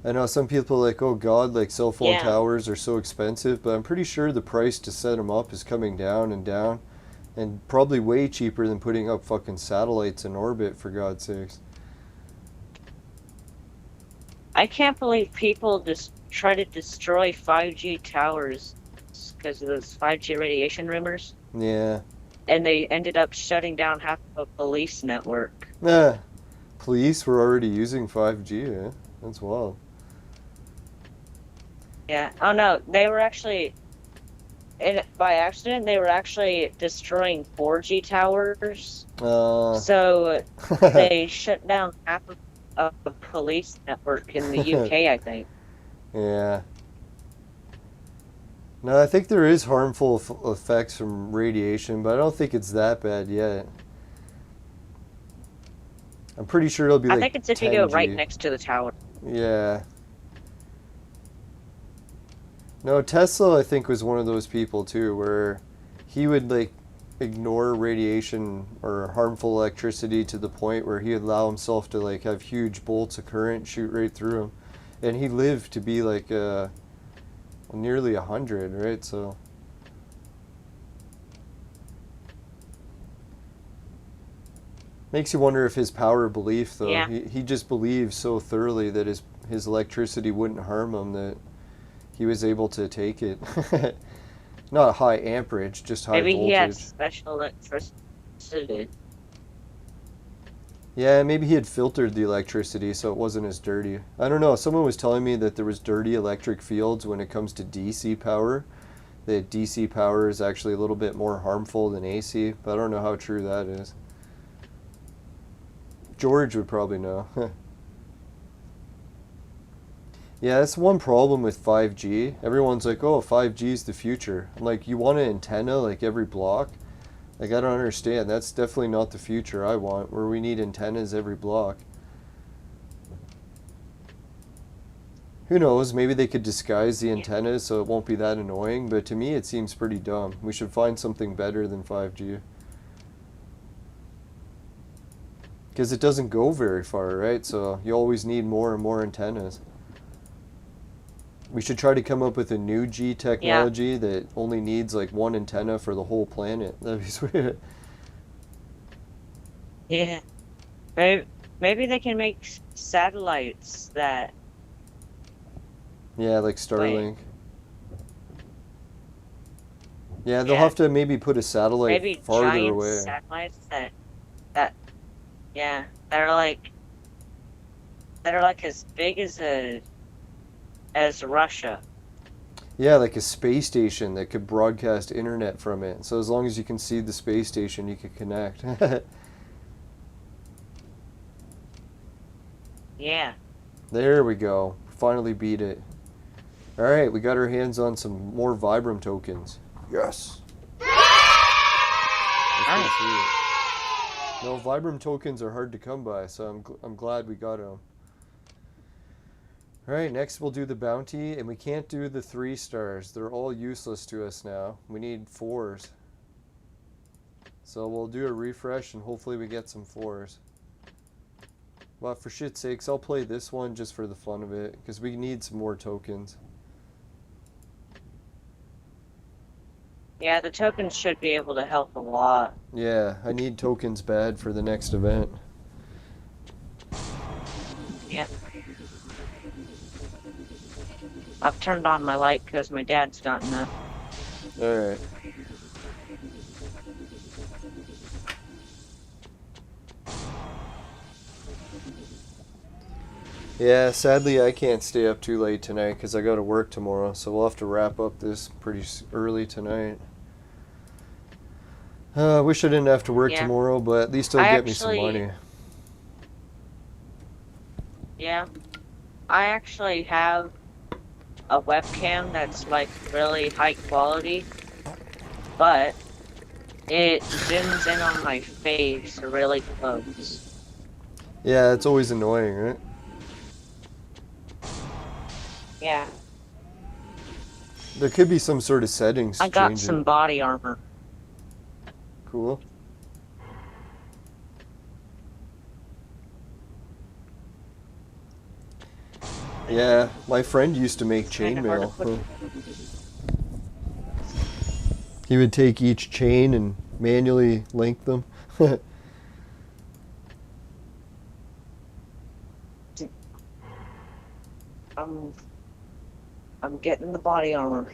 [SPEAKER 1] I know some people are like, oh God, like cell phone
[SPEAKER 2] Yeah.
[SPEAKER 1] towers are so expensive, but I'm pretty sure the price to set them up is coming down and down. And probably way cheaper than putting up fucking satellites in orbit, for God's sakes.
[SPEAKER 2] I can't believe people just try to destroy 5G towers because of those 5G radiation rumors.
[SPEAKER 1] Yeah.
[SPEAKER 2] And they ended up shutting down half of a police network.
[SPEAKER 1] Police were already using 5G, eh? That's wild.
[SPEAKER 2] Yeah. Oh no, they were actually, by accident, they were actually destroying 4G towers. So they shut down half of a police network in the UK, I think.
[SPEAKER 1] Yeah. No, I think there is harmful effects from radiation, but I don't think it's that bad yet. I'm pretty sure it'll be like
[SPEAKER 2] I think it's if you go right next to the tower.
[SPEAKER 1] Yeah. No, Tesla, I think, was one of those people too, where he would like ignore radiation or harmful electricity to the point where he'd allow himself to like have huge bolts of current shoot right through him, and he lived to be like nearly 100, right? So makes you wonder if his power of belief, though.
[SPEAKER 2] Yeah.
[SPEAKER 1] He just believes so thoroughly that his electricity wouldn't harm him that he was able to take it. Not high amperage, just high voltage.
[SPEAKER 2] Maybe he had special electricity.
[SPEAKER 1] Yeah, maybe he had filtered the electricity so it wasn't as dirty. I don't know. Someone was telling me that there was dirty electric fields when it comes to DC power. That DC power is actually a little bit more harmful than AC, but I don't know how true that is. George would probably know. Yeah, that's one problem with 5G. Everyone's like, oh, 5G is the future. I'm like, you want an antenna like every block? Like, I don't understand. That's definitely not the future I want, where we need antennas every block. Who knows? Maybe they could disguise the antennas so it won't be that annoying, but to me it seems pretty dumb. We should find something better than 5G. Because it doesn't go very far, right? So you always need more and more antennas. We should try to come up with a new G technology that only needs like one antenna for the whole planet. That'd be sweet.
[SPEAKER 2] Yeah. Maybe they can make satellites that...
[SPEAKER 1] Yeah, like Starlink. Yeah, they'll have to maybe put a satellite farther away.
[SPEAKER 2] Maybe giant satellites that are like as big as Russia.
[SPEAKER 1] Yeah, like a space station that could broadcast internet from it. So as long as you can see the space station, you can connect.
[SPEAKER 2] Yeah.
[SPEAKER 1] There we go. Finally beat it. Alright, we got our hands on some more Vibram tokens. Yes! No, Vibram tokens are hard to come by, so I'm glad we got them. Alright, next we'll do the bounty, and we can't do the 3 stars. They're all useless to us now. We need 4s. So we'll do a refresh, and hopefully we get some 4s. But for shit's sakes, I'll play this one just for the fun of it, because we need some more tokens.
[SPEAKER 2] Yeah, the tokens should be able to help a lot.
[SPEAKER 1] Yeah, I need tokens bad for the next event.
[SPEAKER 2] Yeah. I've turned on my light because my dad's gotten up.
[SPEAKER 1] Alright. Yeah, sadly I can't stay up too late tonight because I got to work tomorrow, so we'll have to wrap up this pretty early tonight. I wish I didn't have to work tomorrow, but at least it'll get me some money.
[SPEAKER 2] Yeah. I actually have a webcam that's like really high quality, but it zooms in on my face really close.
[SPEAKER 1] Yeah, it's always annoying, right?
[SPEAKER 2] Yeah.
[SPEAKER 1] There could be some sort of settings
[SPEAKER 2] I got some body armor.
[SPEAKER 1] Cool. Yeah, my friend used to make chainmail. He would take each chain and manually link them.
[SPEAKER 2] I'm getting the body armor.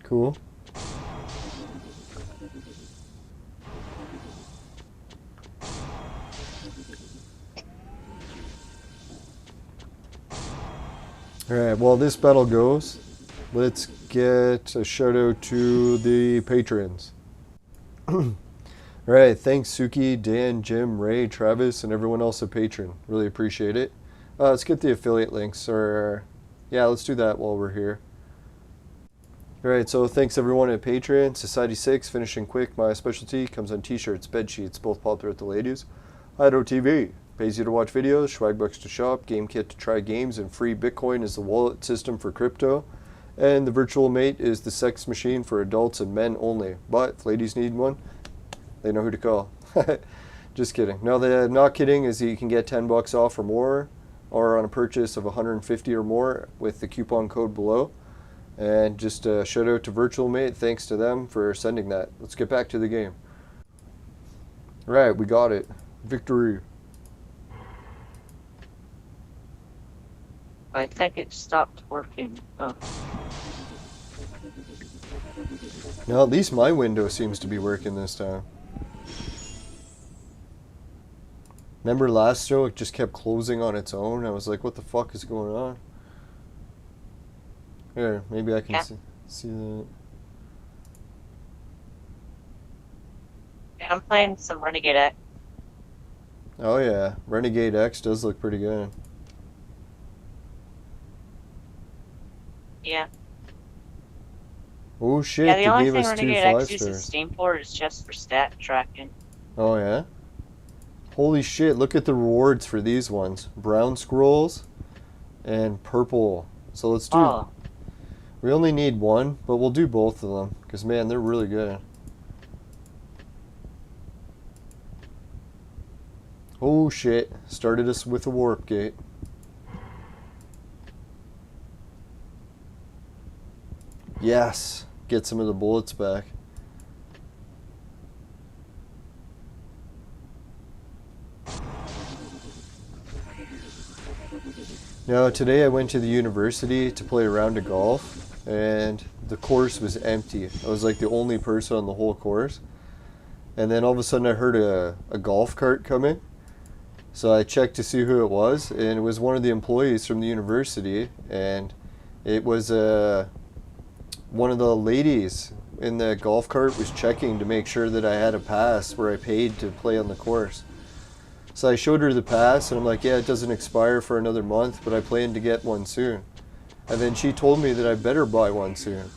[SPEAKER 1] Cool. Alright, while this battle goes, let's get a shout out to the patrons. Alright, thanks Suki, Dan, Jim, Ray, Travis, and everyone else a patron. Really appreciate it. Let's get the affiliate links, or yeah, let's do that while we're here. Alright, so thanks everyone at Patreon. Society 6, finishing quick, my specialty, comes on t-shirts, bed sheets, both popular with the ladies. Hido TV, pays you to watch videos, swagbucks to shop, GameKit to try games, and free Bitcoin is the wallet system for crypto. And the virtual mate is the sex machine for adults and men only. But if ladies need one, they know who to call. Just kidding. No, the not kidding is you can get $10 off or more, or on a purchase of 150 or more with the coupon code below. And just a shout out to Virtual Mate, thanks to them for sending that. Let's get back to the game. Right, we got it. Victory.
[SPEAKER 2] I think it stopped working. Oh.
[SPEAKER 1] Now at least my window seems to be working this time. Remember last show, it just kept closing on its own? I was like, what the fuck is going on? Here, maybe I can see that.
[SPEAKER 2] Yeah, I'm playing some Renegade X.
[SPEAKER 1] Oh yeah, Renegade X does look pretty good.
[SPEAKER 2] Yeah.
[SPEAKER 1] Oh shit,
[SPEAKER 2] Yeah, the
[SPEAKER 1] they
[SPEAKER 2] only
[SPEAKER 1] gave
[SPEAKER 2] thing
[SPEAKER 1] us two
[SPEAKER 2] Renegade X
[SPEAKER 1] 5
[SPEAKER 2] uses
[SPEAKER 1] stars.
[SPEAKER 2] Steam for is just for stat tracking.
[SPEAKER 1] Oh yeah? Holy shit, look at the rewards for these ones. Brown scrolls and purple. So let's do...
[SPEAKER 2] Oh.
[SPEAKER 1] We only need one, but we'll do both of them. Because man, they're really good. Oh shit, started us with a warp gate. Yes, get some of the bullets back. Now today I went to the university to play a round of golf and the course was empty. I was like the only person on the whole course. And then all of a sudden I heard a golf cart coming. So I checked to see who it was, and it was one of the employees from the university, and it was one of the ladies in the golf cart was checking to make sure that I had a pass where I paid to play on the course. So I showed her the pass, and I'm like, yeah, it doesn't expire for another month, but I plan to get one soon. And then she told me that I better buy one soon.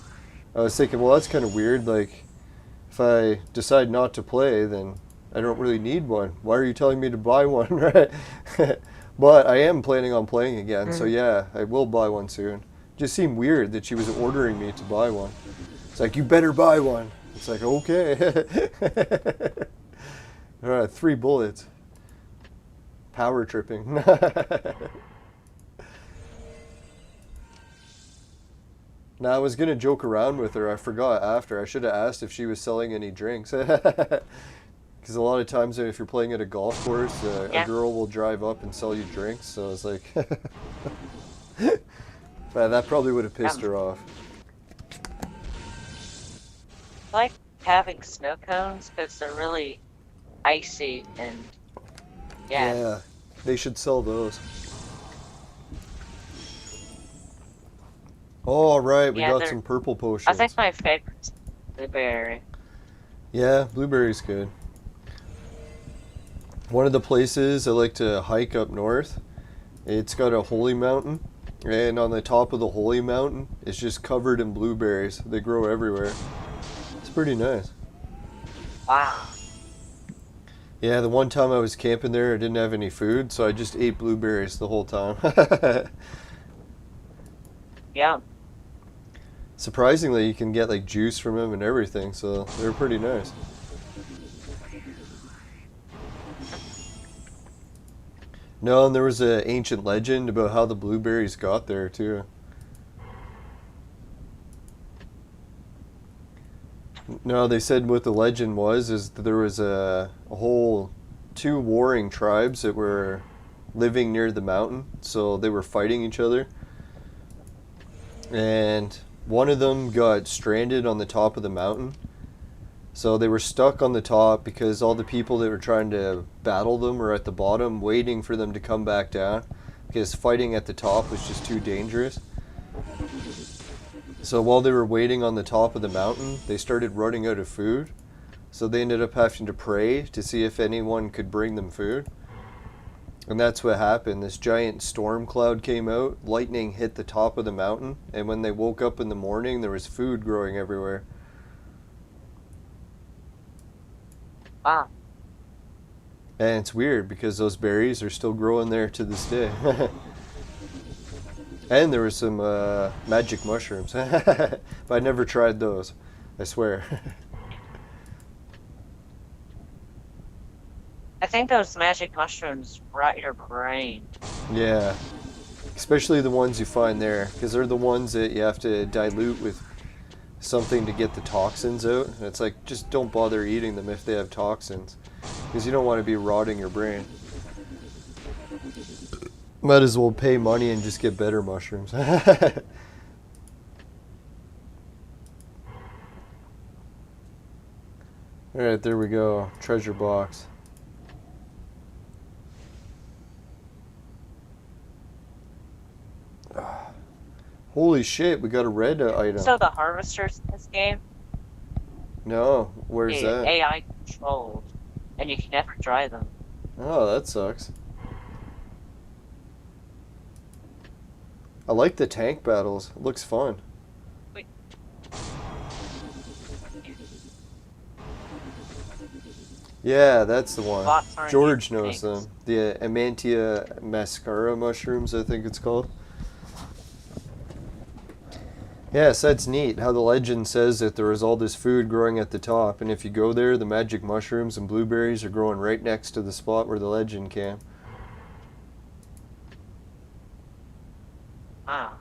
[SPEAKER 1] I was thinking, well, that's kind of weird. Like, if I decide not to play, then I don't really need one. Why are you telling me to buy one, right? But I am planning on playing again, so yeah, I will buy one soon. Just seemed weird that she was ordering me to buy one. It's like, you better buy one. It's like, okay. All right, 3 bullets. Power tripping. Now, I was going to joke around with her. I forgot after. I should have asked if she was selling any drinks. Because a lot of times if you're playing at a golf course, a girl will drive up and sell you drinks. So I was like... But that probably would have pissed her off.
[SPEAKER 2] I like having snow cones because they're really icy and...
[SPEAKER 1] Yeah, they should sell those. All right, we got some purple potions.
[SPEAKER 2] I think my favorite's blueberry.
[SPEAKER 1] Yeah, blueberry's good. One of the places I like to hike up north, it's got a holy mountain, and on the top of the holy mountain, it's just covered in blueberries. They grow everywhere. It's pretty nice.
[SPEAKER 2] Wow.
[SPEAKER 1] Yeah, the one time I was camping there, I didn't have any food, so I just ate blueberries the whole time.
[SPEAKER 2] Yeah.
[SPEAKER 1] Surprisingly, you can get like juice from them and everything, so they're pretty nice. No, and there was an ancient legend about how the blueberries got there too. No, they said what the legend was is that there was a whole two warring tribes that were living near the mountain, so they were fighting each other. And one of them got stranded on the top of the mountain. So they were stuck on the top because all the people that were trying to battle them were at the bottom waiting for them to come back down because fighting at the top was just too dangerous. So while they were waiting on the top of the mountain, they started running out of food. So they ended up having to pray to see if anyone could bring them food. And that's what happened. This giant storm cloud came out, lightning hit the top of the mountain, and when they woke up in the morning, there was food growing everywhere.
[SPEAKER 2] Wow.
[SPEAKER 1] And it's weird because those berries are still growing there to this day. And there were some magic mushrooms. But I never tried those, I swear.
[SPEAKER 2] I think those magic mushrooms rot your brain.
[SPEAKER 1] Yeah. Especially the ones you find there, because they're the ones that you have to dilute with something to get the toxins out. And it's like, just don't bother eating them if they have toxins, because you don't want to be rotting your brain. Might as well pay money and just get better mushrooms. Alright, there we go. Treasure box. Holy shit, we got a red item.
[SPEAKER 2] So the harvesters in this game,
[SPEAKER 1] No, where's that?
[SPEAKER 2] AI controlled, and you can never dry them.
[SPEAKER 1] Oh, that sucks. I like the tank battles. It looks fun.
[SPEAKER 2] Wait.
[SPEAKER 1] Yeah, that's the one.
[SPEAKER 2] Bots aren't
[SPEAKER 1] George
[SPEAKER 2] even
[SPEAKER 1] knows
[SPEAKER 2] tanks.
[SPEAKER 1] them. The Amantia mascara mushrooms, I think it's called. Yes, that's neat how the legend says that there was all this food growing at the top, and if you go there, the magic mushrooms and blueberries are growing right next to the spot where the legend came.
[SPEAKER 2] Wow.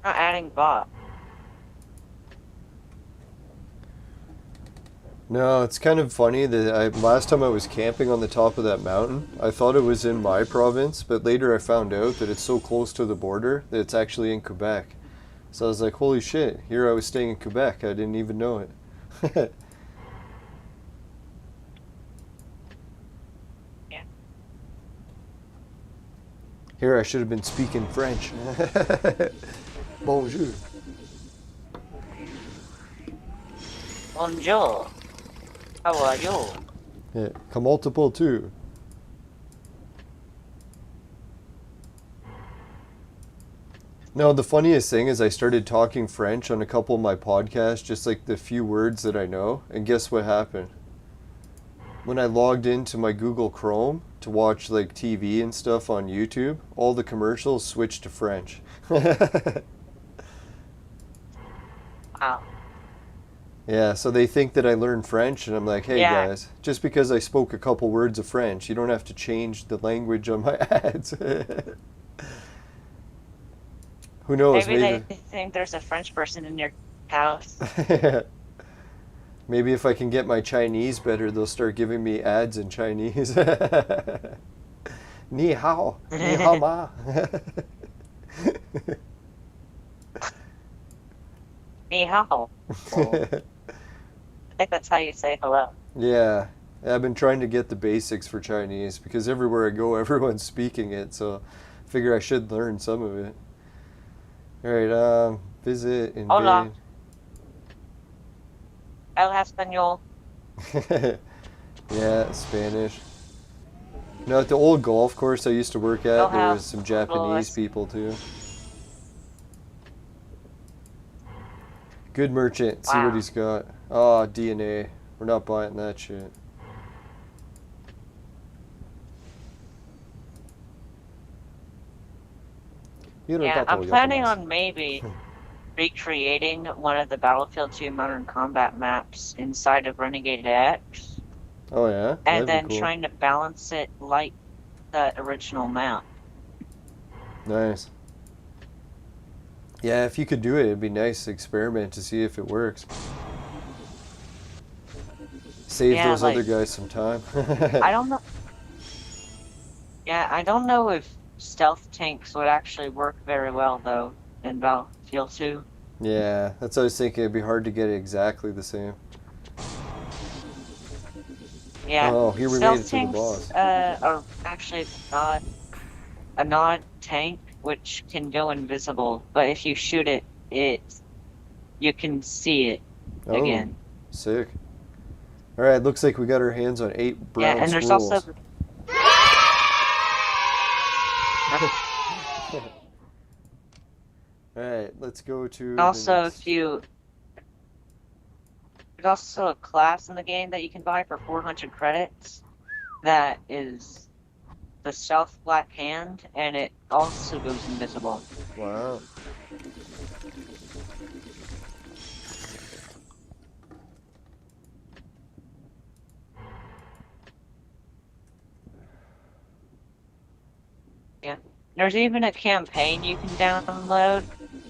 [SPEAKER 2] Not adding bot.
[SPEAKER 1] No, it's kind of funny that last time I was camping on the top of that mountain, I thought it was in my province, but later I found out that it's so close to the border that it's actually in Quebec. So I was like, holy shit, here I was staying in Quebec, I didn't even know it.
[SPEAKER 2] Yeah.
[SPEAKER 1] Here I should have been speaking French. Bonjour.
[SPEAKER 2] Bonjour. How are you?
[SPEAKER 1] Yeah, multiple too. No, the funniest thing is I started talking French on a couple of my podcasts, just like the few words that I know, and guess what happened? When I logged into my Google Chrome to watch like TV and stuff on YouTube, all the commercials switched to French.
[SPEAKER 2] Wow.
[SPEAKER 1] Yeah, so they think that I learned French, and I'm like, hey
[SPEAKER 2] Yeah.
[SPEAKER 1] guys, just because I spoke a couple words of French, you don't have to change the language on my ads. Who knows?
[SPEAKER 2] Maybe they think there's a French person in your house.
[SPEAKER 1] Maybe if I can get my Chinese better, they'll start giving me ads in Chinese. Ni hao, ni hao ma.
[SPEAKER 2] Ni hao. I think that's how you say hello.
[SPEAKER 1] Yeah, I've been trying to get the basics for Chinese because everywhere I go, everyone's speaking it, so I figure I should learn some of it. Alright, visit, invade.
[SPEAKER 2] Hola. El español.
[SPEAKER 1] Yeah, Spanish. No, at the old golf course I used to work at, there was some Japanese people too. Good merchant, see what
[SPEAKER 2] Wow.
[SPEAKER 1] he's got. Oh, DNA. We're not buying that shit.
[SPEAKER 2] Yeah, I'm planning on maybe recreating one of the Battlefield 2 Modern Combat maps inside of Renegade X,
[SPEAKER 1] Oh yeah?
[SPEAKER 2] and
[SPEAKER 1] That'd
[SPEAKER 2] then
[SPEAKER 1] be cool.
[SPEAKER 2] trying to balance it like the original map.
[SPEAKER 1] Nice. Yeah, if you could do it, it'd be nice to experiment to see if it works. Save
[SPEAKER 2] Yeah,
[SPEAKER 1] those
[SPEAKER 2] like,
[SPEAKER 1] other guys some time.
[SPEAKER 2] I don't know. Yeah, I don't know if stealth tanks would actually work very well though in Battlefield 2.
[SPEAKER 1] Yeah, that's what I was thinking. It'd be hard to get it exactly the same.
[SPEAKER 2] Yeah,
[SPEAKER 1] Oh, here we made it
[SPEAKER 2] stealth
[SPEAKER 1] to the
[SPEAKER 2] tanks
[SPEAKER 1] boss.
[SPEAKER 2] are actually not a non tank which can go invisible, but if you shoot it, you can see it
[SPEAKER 1] Oh,
[SPEAKER 2] again.
[SPEAKER 1] sick. Alright, looks like we got our hands on 8
[SPEAKER 2] Yeah,
[SPEAKER 1] brown
[SPEAKER 2] and there's also
[SPEAKER 1] squirrels. Alright, let's go to the
[SPEAKER 2] also
[SPEAKER 1] next.
[SPEAKER 2] there's also a class in the game that you can buy for 400 credits that is the Stealth Black Hand, and it also goes invisible.
[SPEAKER 1] Wow.
[SPEAKER 2] Yeah. There's even a campaign you can download,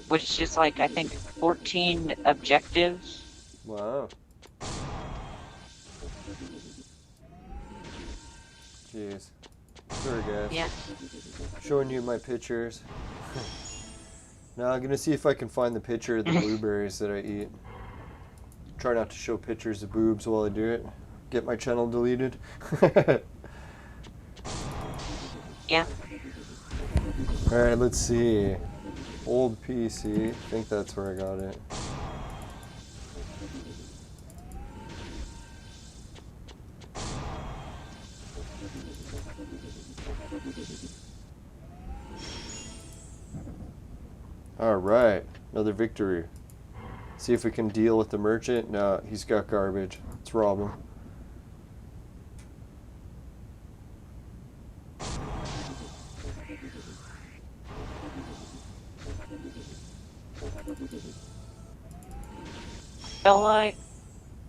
[SPEAKER 2] which is like, I think, 14 objectives.
[SPEAKER 1] Wow. Jeez. Sorry, guys.
[SPEAKER 2] Yeah.
[SPEAKER 1] Showing you my pictures. Now I'm gonna see if I can find the picture of the blueberries that I eat. Try not to show pictures of boobs while I do it. Get my channel deleted.
[SPEAKER 2] Yeah.
[SPEAKER 1] Alright, let's see. Old PC. I think that's where I got it. Alright, another victory. See if we can deal with the merchant. No, he's got garbage. Let's rob him.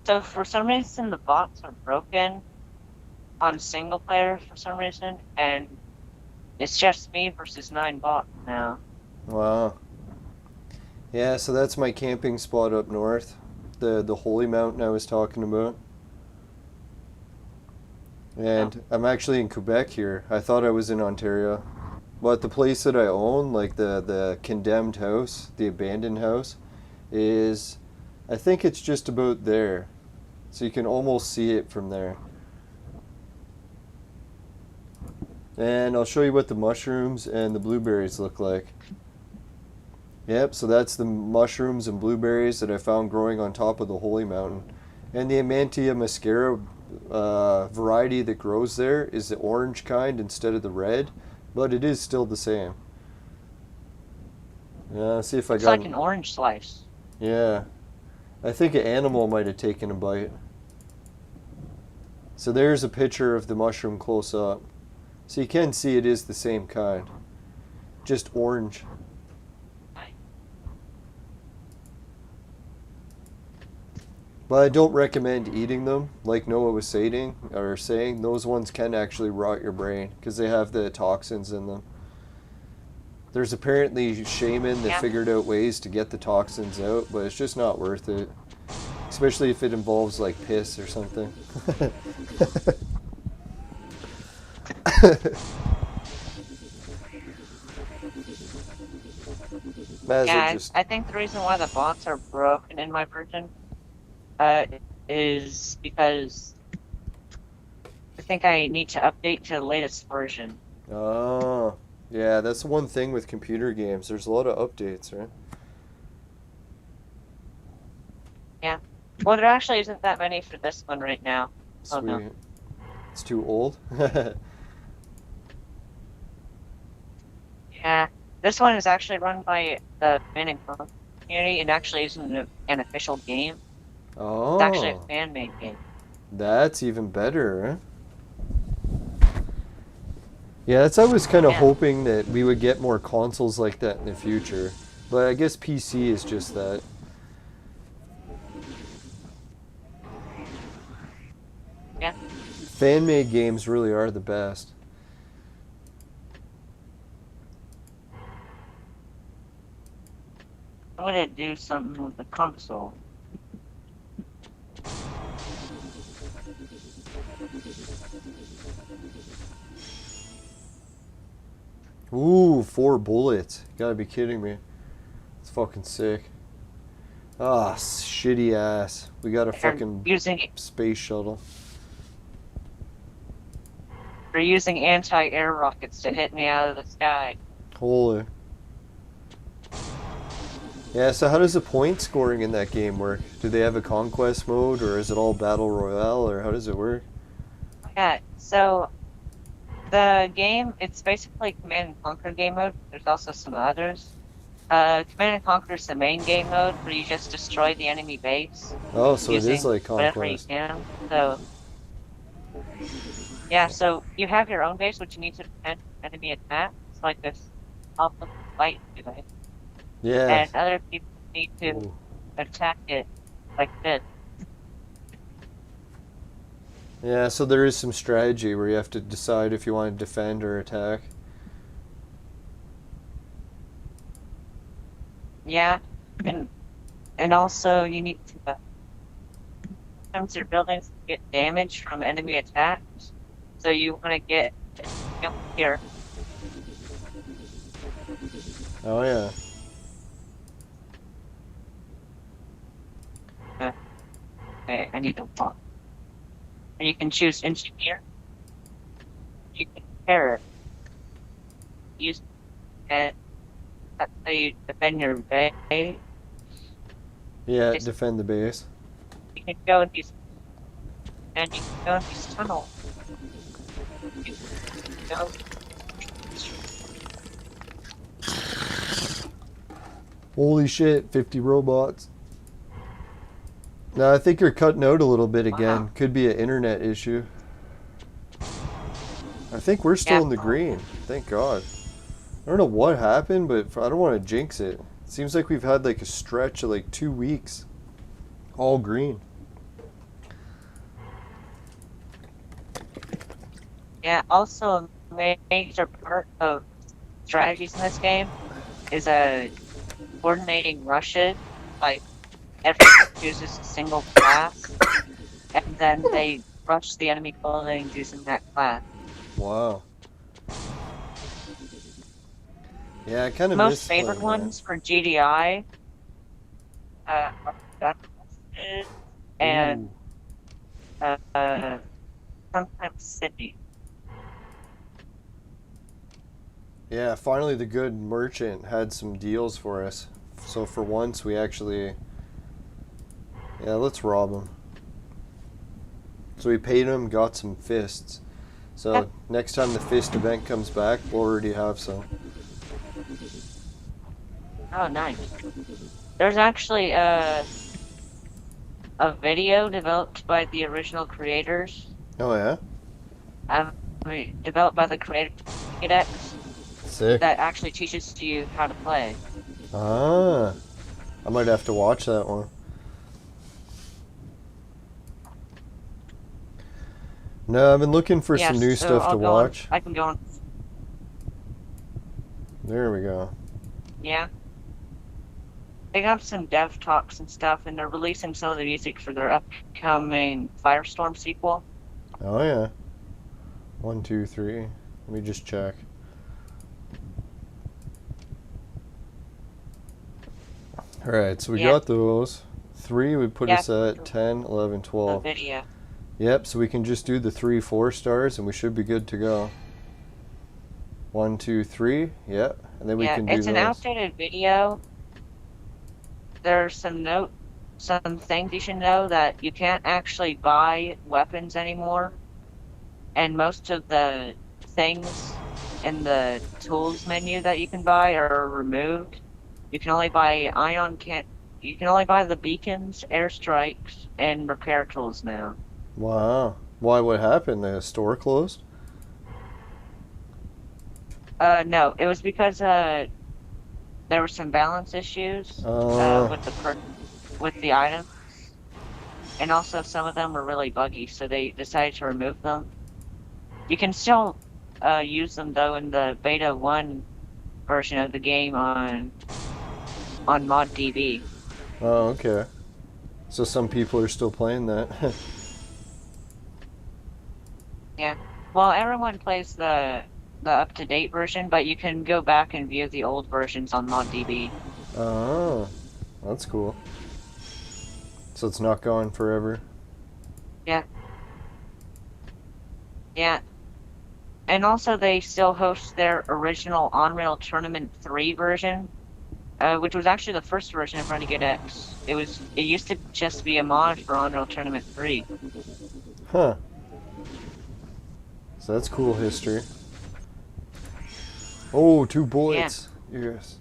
[SPEAKER 2] So for some reason the bots are broken on single player for some reason, and it's just me versus 9 bots now.
[SPEAKER 1] Wow. Yeah, so that's my camping spot up north. The holy mountain I was talking about. And I'm actually in Quebec here. I thought I was in Ontario. But the place that I own, like the condemned house, the abandoned house, is, I think it's just about there. So you can almost see it from there. And I'll show you what the mushrooms and the blueberries look like. Yep, so that's the mushrooms and blueberries that I found growing on top of the holy mountain. And the Amantia muscara variety that grows there is the orange kind instead of the red, but it is still the same. Yeah, see if I
[SPEAKER 2] It's
[SPEAKER 1] got...
[SPEAKER 2] like an orange slice.
[SPEAKER 1] Yeah. I think an animal might have taken a bite. So there's a picture of the mushroom close up. So you can see it is the same kind. Just orange. But I don't recommend eating them, like Noah was saying. Those ones can actually rot your brain because they have the toxins in them. There's apparently shaman that figured out ways to get the toxins out, but it's just not worth it. Especially if it involves like piss or something.
[SPEAKER 2] I think the reason why the bots are broken in my version is because I think I need to update to the latest version.
[SPEAKER 1] Oh, yeah, that's one thing with computer games. There's a lot of updates, right?
[SPEAKER 2] Yeah. Well, there actually isn't that many for this one right now.
[SPEAKER 1] Sweet.
[SPEAKER 2] Oh, no.
[SPEAKER 1] It's too old?
[SPEAKER 2] Yeah. This one is actually run by the fan and clone community and actually isn't an official game.
[SPEAKER 1] Oh.
[SPEAKER 2] It's actually a fan-made game.
[SPEAKER 1] That's even better, huh? Yeah, I was kind of hoping that we would get more consoles like that in the future. But I guess PC is just that.
[SPEAKER 2] Yeah.
[SPEAKER 1] Fan-made games really are the best.
[SPEAKER 2] I'm gonna do something with the console.
[SPEAKER 1] Ooh, 4 bullets. You gotta be kidding me. It's fucking sick. Ah, shitty ass. We got a fucking
[SPEAKER 2] Using
[SPEAKER 1] space shuttle.
[SPEAKER 2] They're using anti-air rockets to hit me out of the sky.
[SPEAKER 1] Holy. Yeah, so how does the point scoring in that game work? Do they have a conquest mode, or is it all battle royale, or how does it work?
[SPEAKER 2] Yeah, so the game, it's basically Command and Conquer game mode. There's also some others. Command and Conquer is the main game mode where you just destroy the enemy base.
[SPEAKER 1] Oh, so it is
[SPEAKER 2] using
[SPEAKER 1] like
[SPEAKER 2] whatever you
[SPEAKER 1] conquest.
[SPEAKER 2] can. So, yeah, so you have your own base, which you need to defend from enemy attacks, like this awful fight today.
[SPEAKER 1] Yeah.
[SPEAKER 2] And other people need to
[SPEAKER 1] Ooh.
[SPEAKER 2] attack it like this.
[SPEAKER 1] Yeah, so there is some strategy where you have to decide if you want to defend or attack.
[SPEAKER 2] Yeah, and also you need to sometimes your buildings get damaged from enemy attacks, so you want to get up here.
[SPEAKER 1] Oh yeah.
[SPEAKER 2] Okay, I need to walk. And you can choose engineer. You can repair. Use it. That's how you defend your base.
[SPEAKER 1] Yeah,
[SPEAKER 2] Just-
[SPEAKER 1] defend the base.
[SPEAKER 2] You can go in these, and you can go in these tunnels. You can go.
[SPEAKER 1] Holy shit, 50 robots. Now I think you're cutting out a little bit again.
[SPEAKER 2] Wow.
[SPEAKER 1] Could be an internet issue. I think we're still
[SPEAKER 2] Yeah.
[SPEAKER 1] in the green. Thank God. I don't know what happened, but I don't want to jinx it. It seems like we've had like a stretch of like 2 weeks. All green.
[SPEAKER 2] Yeah, also a major part of strategies in this game is coordinating rushes. Like, everyone chooses a single class, and then they rush the enemy buildings using that class.
[SPEAKER 1] Wow. Yeah, I kind of
[SPEAKER 2] Most
[SPEAKER 1] miss
[SPEAKER 2] favorite
[SPEAKER 1] playing that.
[SPEAKER 2] ones for GDI are gun rushes and sometimes Sydney.
[SPEAKER 1] Yeah, finally the good merchant had some deals for us. So for once we actually... Yeah, let's rob him. So we paid him, got some fists. So next time the fist event comes back, we'll already have some.
[SPEAKER 2] Oh, nice. There's actually a video developed by the original creators.
[SPEAKER 1] Oh yeah?
[SPEAKER 2] Developed by the creator GameKit
[SPEAKER 1] Sick.
[SPEAKER 2] that actually teaches you how to play.
[SPEAKER 1] Ah. I might have to watch that one. No, I've been looking for some new stuff
[SPEAKER 2] I'll
[SPEAKER 1] to
[SPEAKER 2] go on-
[SPEAKER 1] watch.
[SPEAKER 2] I can go on.
[SPEAKER 1] There we go.
[SPEAKER 2] Yeah. They got some dev talks and stuff, and they're releasing some of the music for their upcoming Firestorm sequel.
[SPEAKER 1] Oh yeah. 1, 2, 3. Let me just check. Alright, so we
[SPEAKER 2] Yeah.
[SPEAKER 1] got those. 3 would put
[SPEAKER 2] Yeah.
[SPEAKER 1] us at 10, 11,
[SPEAKER 2] The
[SPEAKER 1] 12.
[SPEAKER 2] video.
[SPEAKER 1] Yep, so we can just do the 3 4-stars and we should be good to go. 1, 2, 3. Yep. And then we
[SPEAKER 2] Yeah,
[SPEAKER 1] can do
[SPEAKER 2] it's an
[SPEAKER 1] those.
[SPEAKER 2] outdated video. There's some things you should know that you can't actually buy weapons anymore. And most of the things in the tools menu that you can buy are removed. You can only buy you can only buy the beacons, airstrikes, and repair tools now.
[SPEAKER 1] Wow. Why, what happened? The store closed?
[SPEAKER 2] No, it was because there were some balance issues
[SPEAKER 1] Oh.
[SPEAKER 2] with the items, and also some of them were really buggy, so they decided to remove them. You can still use them though in the beta 1 version of the game on on ModDB.
[SPEAKER 1] Oh, okay. So some people are still playing that.
[SPEAKER 2] Yeah. Well, everyone plays the up-to-date version, but you can go back and view the old versions on ModDB.
[SPEAKER 1] Oh, that's cool. So it's not gone forever.
[SPEAKER 2] Yeah. Yeah. And also they still host their original Unreal Tournament 3 version, which was actually the first version of Renegade X. It used to just be a mod for Unreal Tournament 3.
[SPEAKER 1] Huh. So that's cool history. Oh, 2
[SPEAKER 2] Yeah.
[SPEAKER 1] bullets. Yes.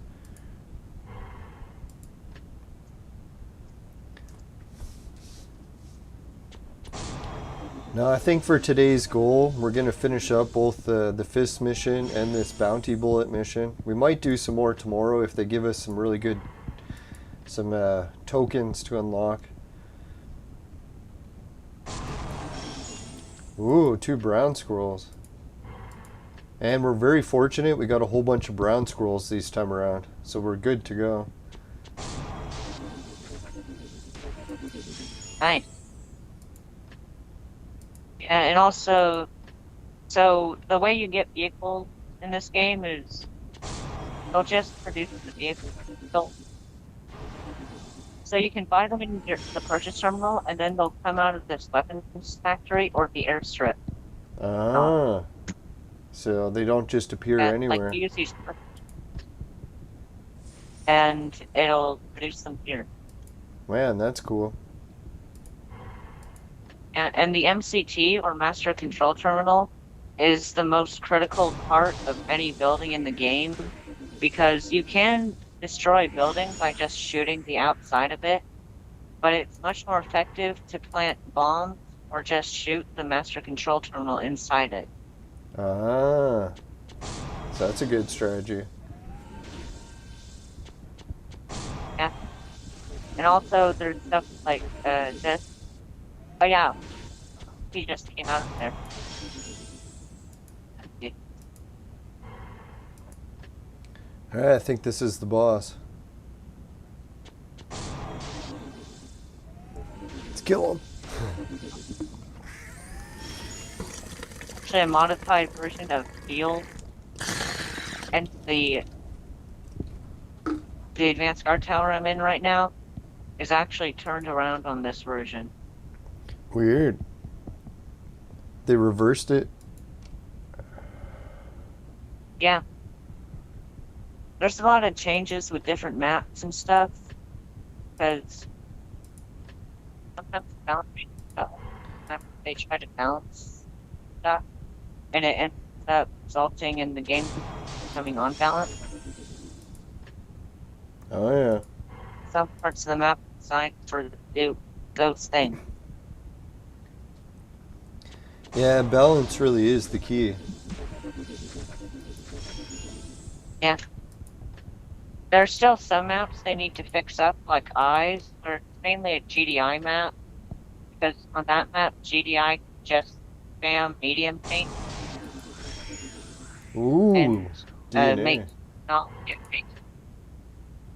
[SPEAKER 1] Now, I think for today's goal, we're going to finish up both the fist mission and this bounty bullet mission. We might do some more tomorrow if they give us some really good tokens to unlock. Ooh, 2 brown squirrels. And we're very fortunate we got a whole bunch of brown squirrels this time around. So we're good to go.
[SPEAKER 2] Nice. Yeah, and also, so the way you get vehicles in this game is they'll just produce the vehicle. So you can buy them in the purchase terminal, and then they'll come out of this weapons factory or the airstrip.
[SPEAKER 1] Ah. So they don't just appear
[SPEAKER 2] And,
[SPEAKER 1] anywhere.
[SPEAKER 2] like, you use these, and it'll produce them here.
[SPEAKER 1] Man, that's cool.
[SPEAKER 2] And the MCT, or Master Control Terminal, is the most critical part of any building in the game, because you can destroy buildings by just shooting the outside of it, but it's much more effective to plant bombs or just shoot the Master Control Terminal inside it.
[SPEAKER 1] Ah. So that's a good strategy.
[SPEAKER 2] Yeah. And also, there's stuff like this. Oh yeah, he just came out of there.
[SPEAKER 1] Alright, I think this is the boss. Let's kill him.
[SPEAKER 2] Actually, a modified version of Field and the advanced guard tower I'm in right now is actually turned around on this version.
[SPEAKER 1] Weird. They reversed it.
[SPEAKER 2] Yeah. There's a lot of changes with different maps and stuff, because sometimes they try to balance stuff, and it ends up resulting in the game becoming unbalanced.
[SPEAKER 1] Oh yeah.
[SPEAKER 2] Some parts of the map are designed to do those things.
[SPEAKER 1] Yeah, balance really is the key.
[SPEAKER 2] Yeah. There's still some maps they need to fix up, like Eyes, or it's mainly a GDI map, because on that map, GDI just spam medium paint
[SPEAKER 1] Ooh,
[SPEAKER 2] and
[SPEAKER 1] DNA.
[SPEAKER 2] make not get paint.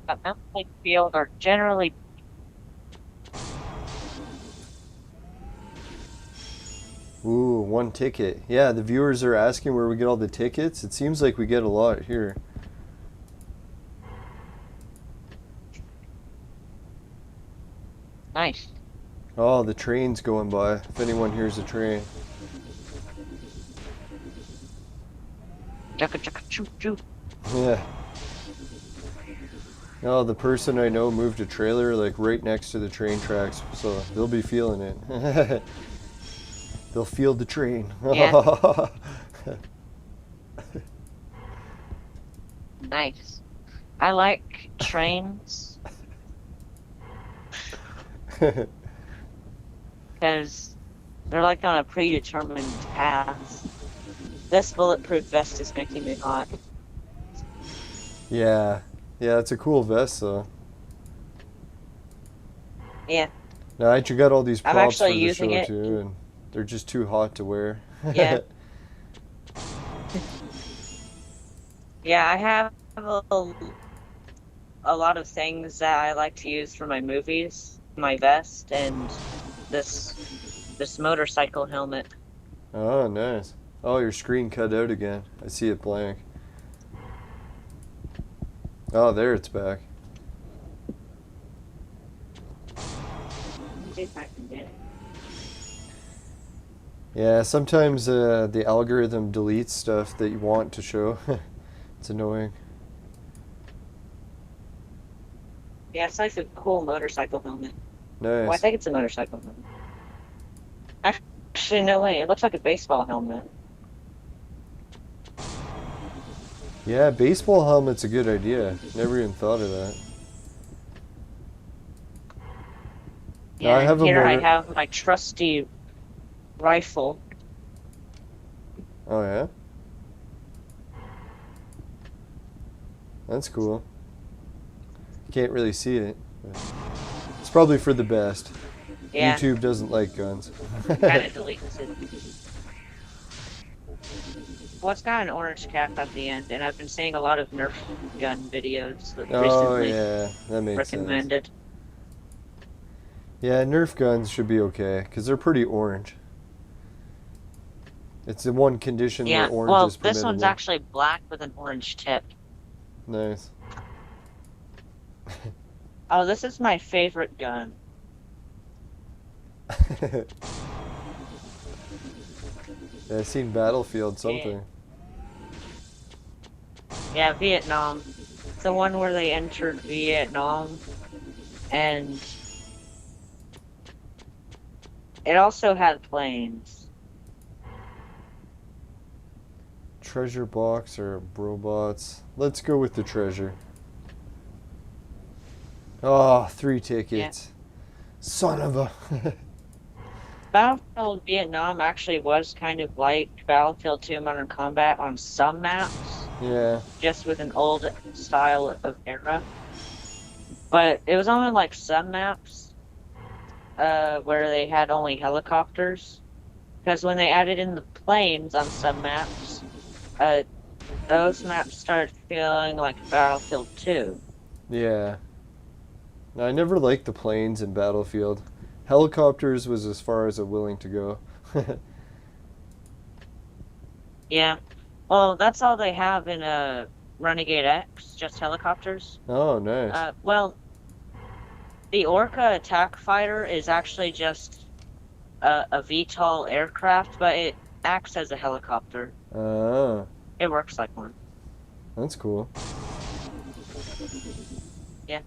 [SPEAKER 2] But maps like Field are generally
[SPEAKER 1] Ooh, 1 ticket. Yeah, the viewers are asking where we get all the tickets. It seems like we get a lot here.
[SPEAKER 2] nice.
[SPEAKER 1] Oh, the train's going by. If anyone hears a train.
[SPEAKER 2] Chugga chugga choo choo.
[SPEAKER 1] Yeah. Oh, the person I know moved a trailer like right next to the train tracks, so they'll be feeling it. They'll feel the train.
[SPEAKER 2] Yeah. Nice. I like trains because they're like on a predetermined path. This bulletproof vest is making me hot.
[SPEAKER 1] Yeah. Yeah, it's a cool vest though.
[SPEAKER 2] Yeah.
[SPEAKER 1] Now I actually got all these
[SPEAKER 2] I'm
[SPEAKER 1] props for
[SPEAKER 2] actually
[SPEAKER 1] the
[SPEAKER 2] using
[SPEAKER 1] show
[SPEAKER 2] it.
[SPEAKER 1] too, and they're just too hot to wear.
[SPEAKER 2] Yeah. Yeah, I have a little a lot of things that I like to use for my movies, my vest, and this motorcycle helmet.
[SPEAKER 1] Oh, nice. Oh, your screen cut out again. I see it blank. Oh, there it's back.
[SPEAKER 2] See if I can get it.
[SPEAKER 1] Yeah, sometimes the algorithm deletes stuff that you want to show. It's annoying.
[SPEAKER 2] Yeah, it's like a cool motorcycle helmet.
[SPEAKER 1] Nice.
[SPEAKER 2] Well, I think it's a motorcycle helmet. Actually, no way. It looks like a baseball helmet.
[SPEAKER 1] Yeah, baseball helmet's a good idea. Never even thought of that.
[SPEAKER 2] Yeah,
[SPEAKER 1] I have a
[SPEAKER 2] here I
[SPEAKER 1] motor-
[SPEAKER 2] have my trusty rifle.
[SPEAKER 1] Oh, yeah? That's cool. Can't really see it. But it's probably for the best.
[SPEAKER 2] Yeah,
[SPEAKER 1] YouTube doesn't like guns.
[SPEAKER 2] kind of deletes it. Well, it's got an orange cap at the end, and I've been seeing a lot of Nerf gun videos that
[SPEAKER 1] Oh,
[SPEAKER 2] recently
[SPEAKER 1] yeah. That makes sense.
[SPEAKER 2] recommended.
[SPEAKER 1] Yeah, Nerf guns should be okay, because they're pretty orange. It's the one condition
[SPEAKER 2] Yeah,
[SPEAKER 1] where orange
[SPEAKER 2] well,
[SPEAKER 1] is permissible.
[SPEAKER 2] this one's actually black with an orange tip.
[SPEAKER 1] Nice.
[SPEAKER 2] Oh, this is my favorite gun.
[SPEAKER 1] Yeah, I've seen Battlefield something.
[SPEAKER 2] Yeah, Vietnam. It's the one where they entered Vietnam, and it also had planes.
[SPEAKER 1] Treasure box or robots? Let's go with the treasure. Oh, 3 tickets. Son of a...
[SPEAKER 2] Battlefield Vietnam actually was kind of like Battlefield 2 Modern Combat on some maps,
[SPEAKER 1] Yeah.
[SPEAKER 2] just with an old style of era. But it was only like some maps where they had only helicopters. Because when they added in the planes on some maps, those maps started feeling like Battlefield 2.
[SPEAKER 1] Yeah. No, I never liked the planes in Battlefield. Helicopters was as far as I'm willing to go.
[SPEAKER 2] Yeah. Well, that's all they have in Renegade X, just helicopters.
[SPEAKER 1] Oh, nice.
[SPEAKER 2] Well, the Orca attack fighter is actually just a VTOL aircraft, but it acts as a helicopter.
[SPEAKER 1] Ah,
[SPEAKER 2] It works like one.
[SPEAKER 1] that's cool.
[SPEAKER 2] Yeah.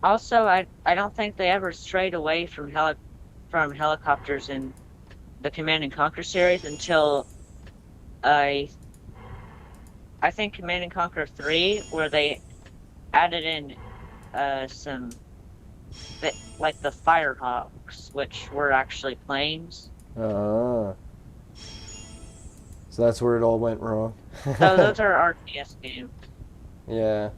[SPEAKER 2] Also, I don't think they ever strayed away from helicopters in the Command and Conquer series until I think Command and Conquer 3, where they added in some like the Firehawks, which were actually planes.
[SPEAKER 1] Ah. So that's where it all went wrong.
[SPEAKER 2] So those are RTS games.
[SPEAKER 1] Yeah.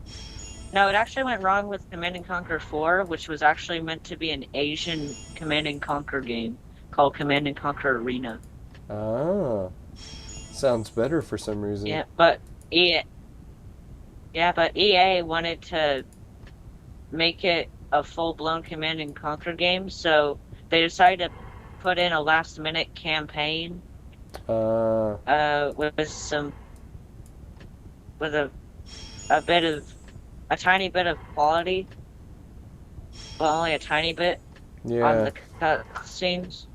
[SPEAKER 2] No, it actually went wrong with Command and Conquer 4, which was actually meant to be an Asian Command and Conquer game called Command and Conquer Arena.
[SPEAKER 1] Ah. Sounds better for some reason.
[SPEAKER 2] Yeah, but EA wanted to make it a full-blown Command and Conquer game, so they decided to put in a last-minute campaign with a tiny bit of quality, but only a tiny bit on
[SPEAKER 1] Yeah.
[SPEAKER 2] the cutscenes.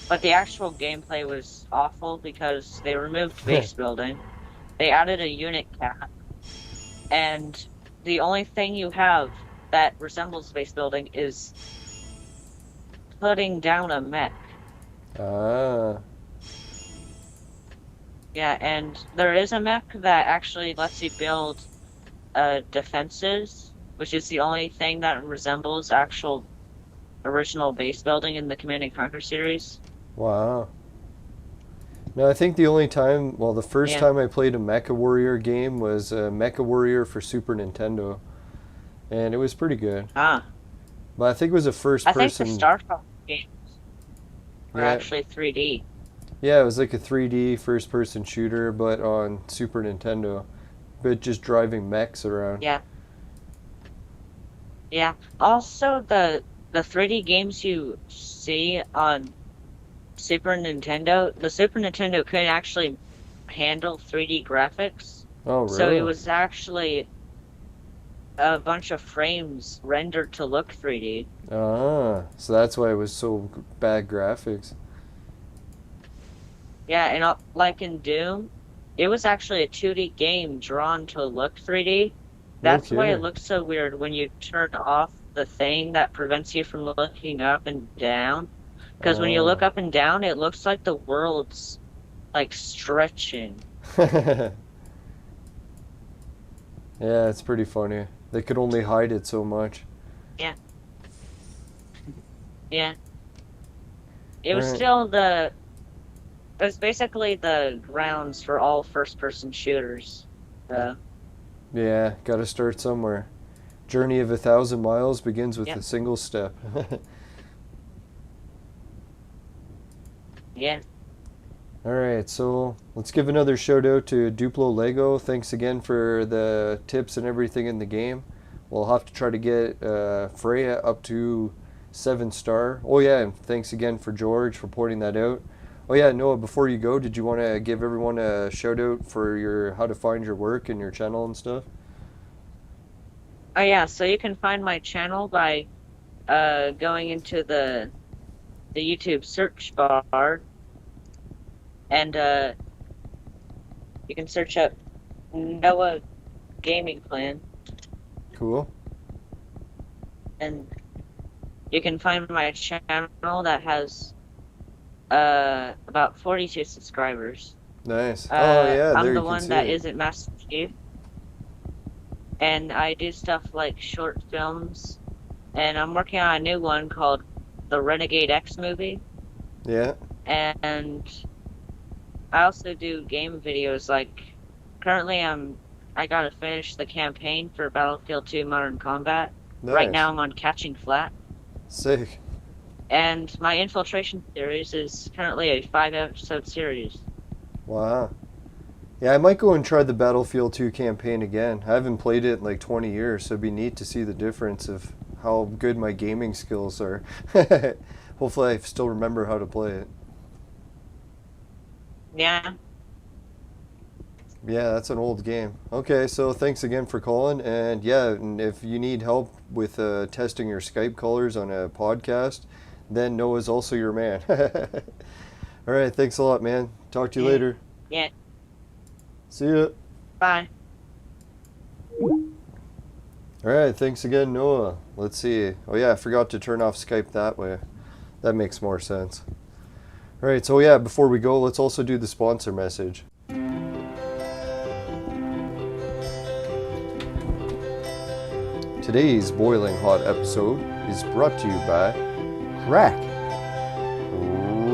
[SPEAKER 2] But the actual gameplay was awful because they removed base building, they added a unit cap, and the only thing you have that resembles base building is putting down a mech.
[SPEAKER 1] Ah.
[SPEAKER 2] Yeah, and there is a mech that actually lets you build defenses, which is the only thing that resembles actual original base building in the Command and Conquer series.
[SPEAKER 1] Wow. No, I think the only time, well, the first time I played a Mecha Warrior game was Mecha Warrior for Super Nintendo, and it was pretty good.
[SPEAKER 2] Ah.
[SPEAKER 1] But I think it was a first
[SPEAKER 2] I
[SPEAKER 1] person.
[SPEAKER 2] think the Starfall games were
[SPEAKER 1] Yeah.
[SPEAKER 2] actually 3D.
[SPEAKER 1] Yeah, it was like a 3D first person shooter, but on Super Nintendo. bit just driving mechs around.
[SPEAKER 2] Yeah. Yeah. Also, the 3D games you see on Super Nintendo, the Super Nintendo couldn't actually handle 3D graphics.
[SPEAKER 1] Oh,
[SPEAKER 2] So it
[SPEAKER 1] really?
[SPEAKER 2] was actually a bunch of frames rendered to look 3D.
[SPEAKER 1] Ah, so that's why it was so bad graphics.
[SPEAKER 2] Yeah, and like in Doom, it was actually a 2D game drawn to look 3D.
[SPEAKER 1] No
[SPEAKER 2] That's why it
[SPEAKER 1] kidding.
[SPEAKER 2] looks so weird when you turn off the thing that prevents you from looking up and down. Because when you look
[SPEAKER 1] Oh.
[SPEAKER 2] up and down, it looks like the world's like stretching.
[SPEAKER 1] Yeah, it's pretty funny. They could only hide it so much.
[SPEAKER 2] Yeah, yeah. It was
[SPEAKER 1] Alright.
[SPEAKER 2] still it was basically the grounds for all first-person shooters. Uh,
[SPEAKER 1] Yeah, gotta start somewhere. Journey of 1,000 miles begins with
[SPEAKER 2] yeah,
[SPEAKER 1] a single step.
[SPEAKER 2] yeah.
[SPEAKER 1] Alright, so let's give another shout out to Duplo Lego. Thanks again for the tips and everything in the game. We'll have to try to get Freya up to 7-star. Oh yeah, and thanks again for George for pointing that out. Oh yeah, Noah, before you go, did you want to give everyone a shout out for your how to find your work and your channel and stuff?
[SPEAKER 2] Oh yeah, so you can find my channel by going into the YouTube search bar and you can search up Noah Gaming Plan
[SPEAKER 1] Cool.
[SPEAKER 2] and you can find my channel that has about 42 subscribers.
[SPEAKER 1] Nice. Oh yeah,
[SPEAKER 2] I'm
[SPEAKER 1] there
[SPEAKER 2] the
[SPEAKER 1] you can
[SPEAKER 2] one
[SPEAKER 1] see
[SPEAKER 2] that
[SPEAKER 1] it.
[SPEAKER 2] isn't Master Chief, and I do stuff like short films, and I'm working on a new one called the Renegade X movie,
[SPEAKER 1] Yeah.
[SPEAKER 2] and I also do game videos. Like currently, I gotta finish the campaign for Battlefield 2 Modern Combat. Right
[SPEAKER 1] Nice.
[SPEAKER 2] now, I'm on Catching Flat,
[SPEAKER 1] Sick.
[SPEAKER 2] and my Infiltration series is currently a 5-episode series.
[SPEAKER 1] Wow. Yeah, I might go and try the Battlefield 2 campaign again. I haven't played it in like 20 years, so it'd be neat to see the difference of how good my gaming skills are. Hopefully, I still remember how to play it.
[SPEAKER 2] Yeah,
[SPEAKER 1] Yeah, that's an old game. Okay, so thanks again for calling. And yeah, and if you need help with testing your Skype callers on a podcast, then Noah's also your man. All right, thanks a lot, man. Talk to you
[SPEAKER 2] yeah,
[SPEAKER 1] later.
[SPEAKER 2] yeah.
[SPEAKER 1] See ya.
[SPEAKER 2] Bye.
[SPEAKER 1] All right, thanks again, Noah. Let's see. Oh yeah, I forgot to turn off Skype that way. That makes more sense. All right, so yeah, before we go, let's also do the sponsor message. Today's boiling hot episode is brought to you by Crack.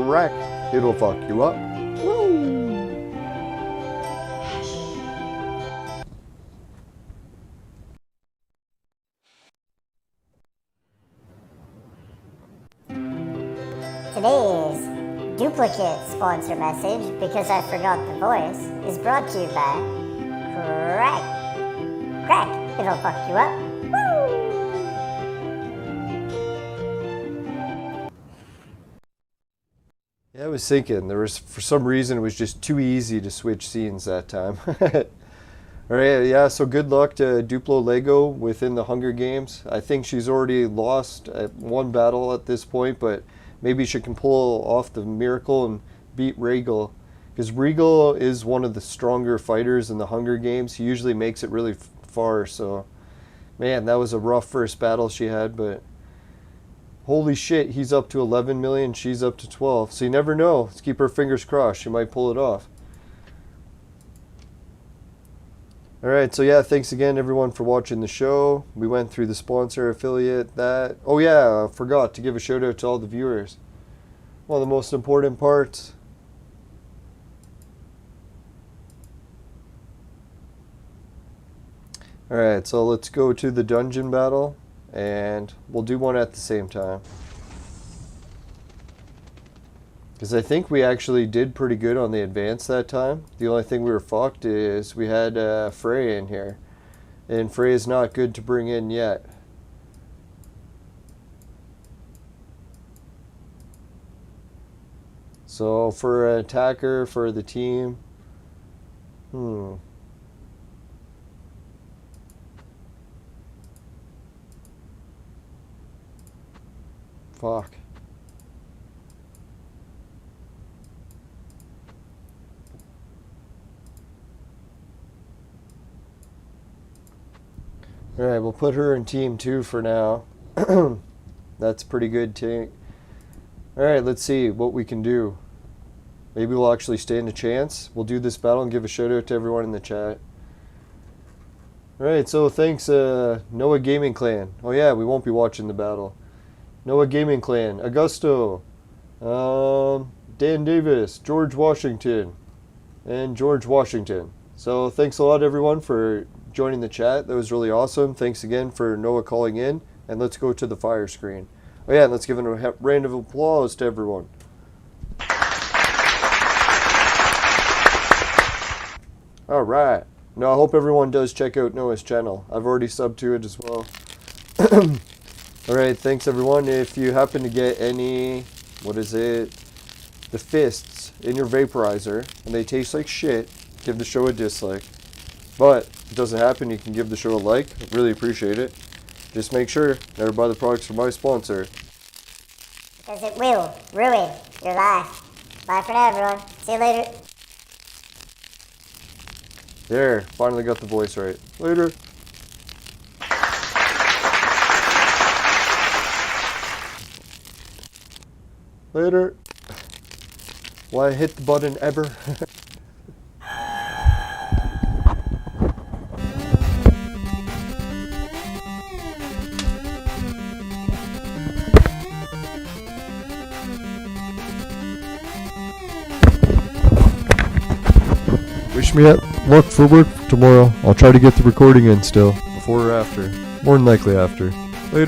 [SPEAKER 1] Crack, it'll fuck you up. Woo!
[SPEAKER 3] Today's duplicate sponsor message, because I forgot the voice, is brought to you by Crack. Crack, it'll fuck you up. Woo!
[SPEAKER 1] Yeah, I was thinking there was for some reason it was just too easy to switch scenes that time. All right, yeah. So good luck to Duplo Lego within the Hunger Games. I think she's already lost at one battle at this point, but maybe she can pull off the miracle and beat Regal, because Regal is one of the stronger fighters in the Hunger Games. He usually makes it really far. So, man, that was a rough first battle she had, but holy shit, he's up to 11 million, she's up to 12. So you never know. Let's keep our fingers crossed. She might pull it off. All right, so yeah, thanks again everyone for watching the show. We went through the sponsor, affiliate, that. Oh yeah, I forgot to give a shout out to all the viewers. One of the most important parts. All right, so let's go to the dungeon battle, and we'll do one at the same time. Because I think we actually did pretty good on the advance that time. The only thing we were fucked is we had Freya in here. And Freya's not good to bring in yet. So for an attacker, for the team, fuck. Alright, we'll put her in team 2 for now. That's pretty good tank. Alright, let's see what we can do. Maybe we'll actually stand a chance. We'll do this battle and give a shout out to everyone in the chat. Alright, so thanks Noah Gaming Clan. Oh yeah, we won't be watching the battle. Noah Gaming Clan, Augusto, Dan Davis, George Washington, and George Washington. So thanks a lot everyone for joining the chat. That was really awesome. Thanks again for Noah calling in. And let's go to the fire screen. Oh yeah, and let's give a round of applause to everyone. Alright. Now I hope everyone does check out Noah's channel. I've already subbed to it as well. Alright, thanks everyone. If you happen to get any, the fists in your vaporizer, and they taste like shit, give the show a dislike. But if it doesn't happen, you can give the show a like. I'd really appreciate it. Just make sure never buy the products from my sponsor.
[SPEAKER 3] Because it will ruin your life. Bye for now, everyone. See you later.
[SPEAKER 1] There, finally got the voice right. Later. Later. Why hit the button ever? Wish me luck for work tomorrow. I'll try to get the recording in still. Before or after? More than likely after.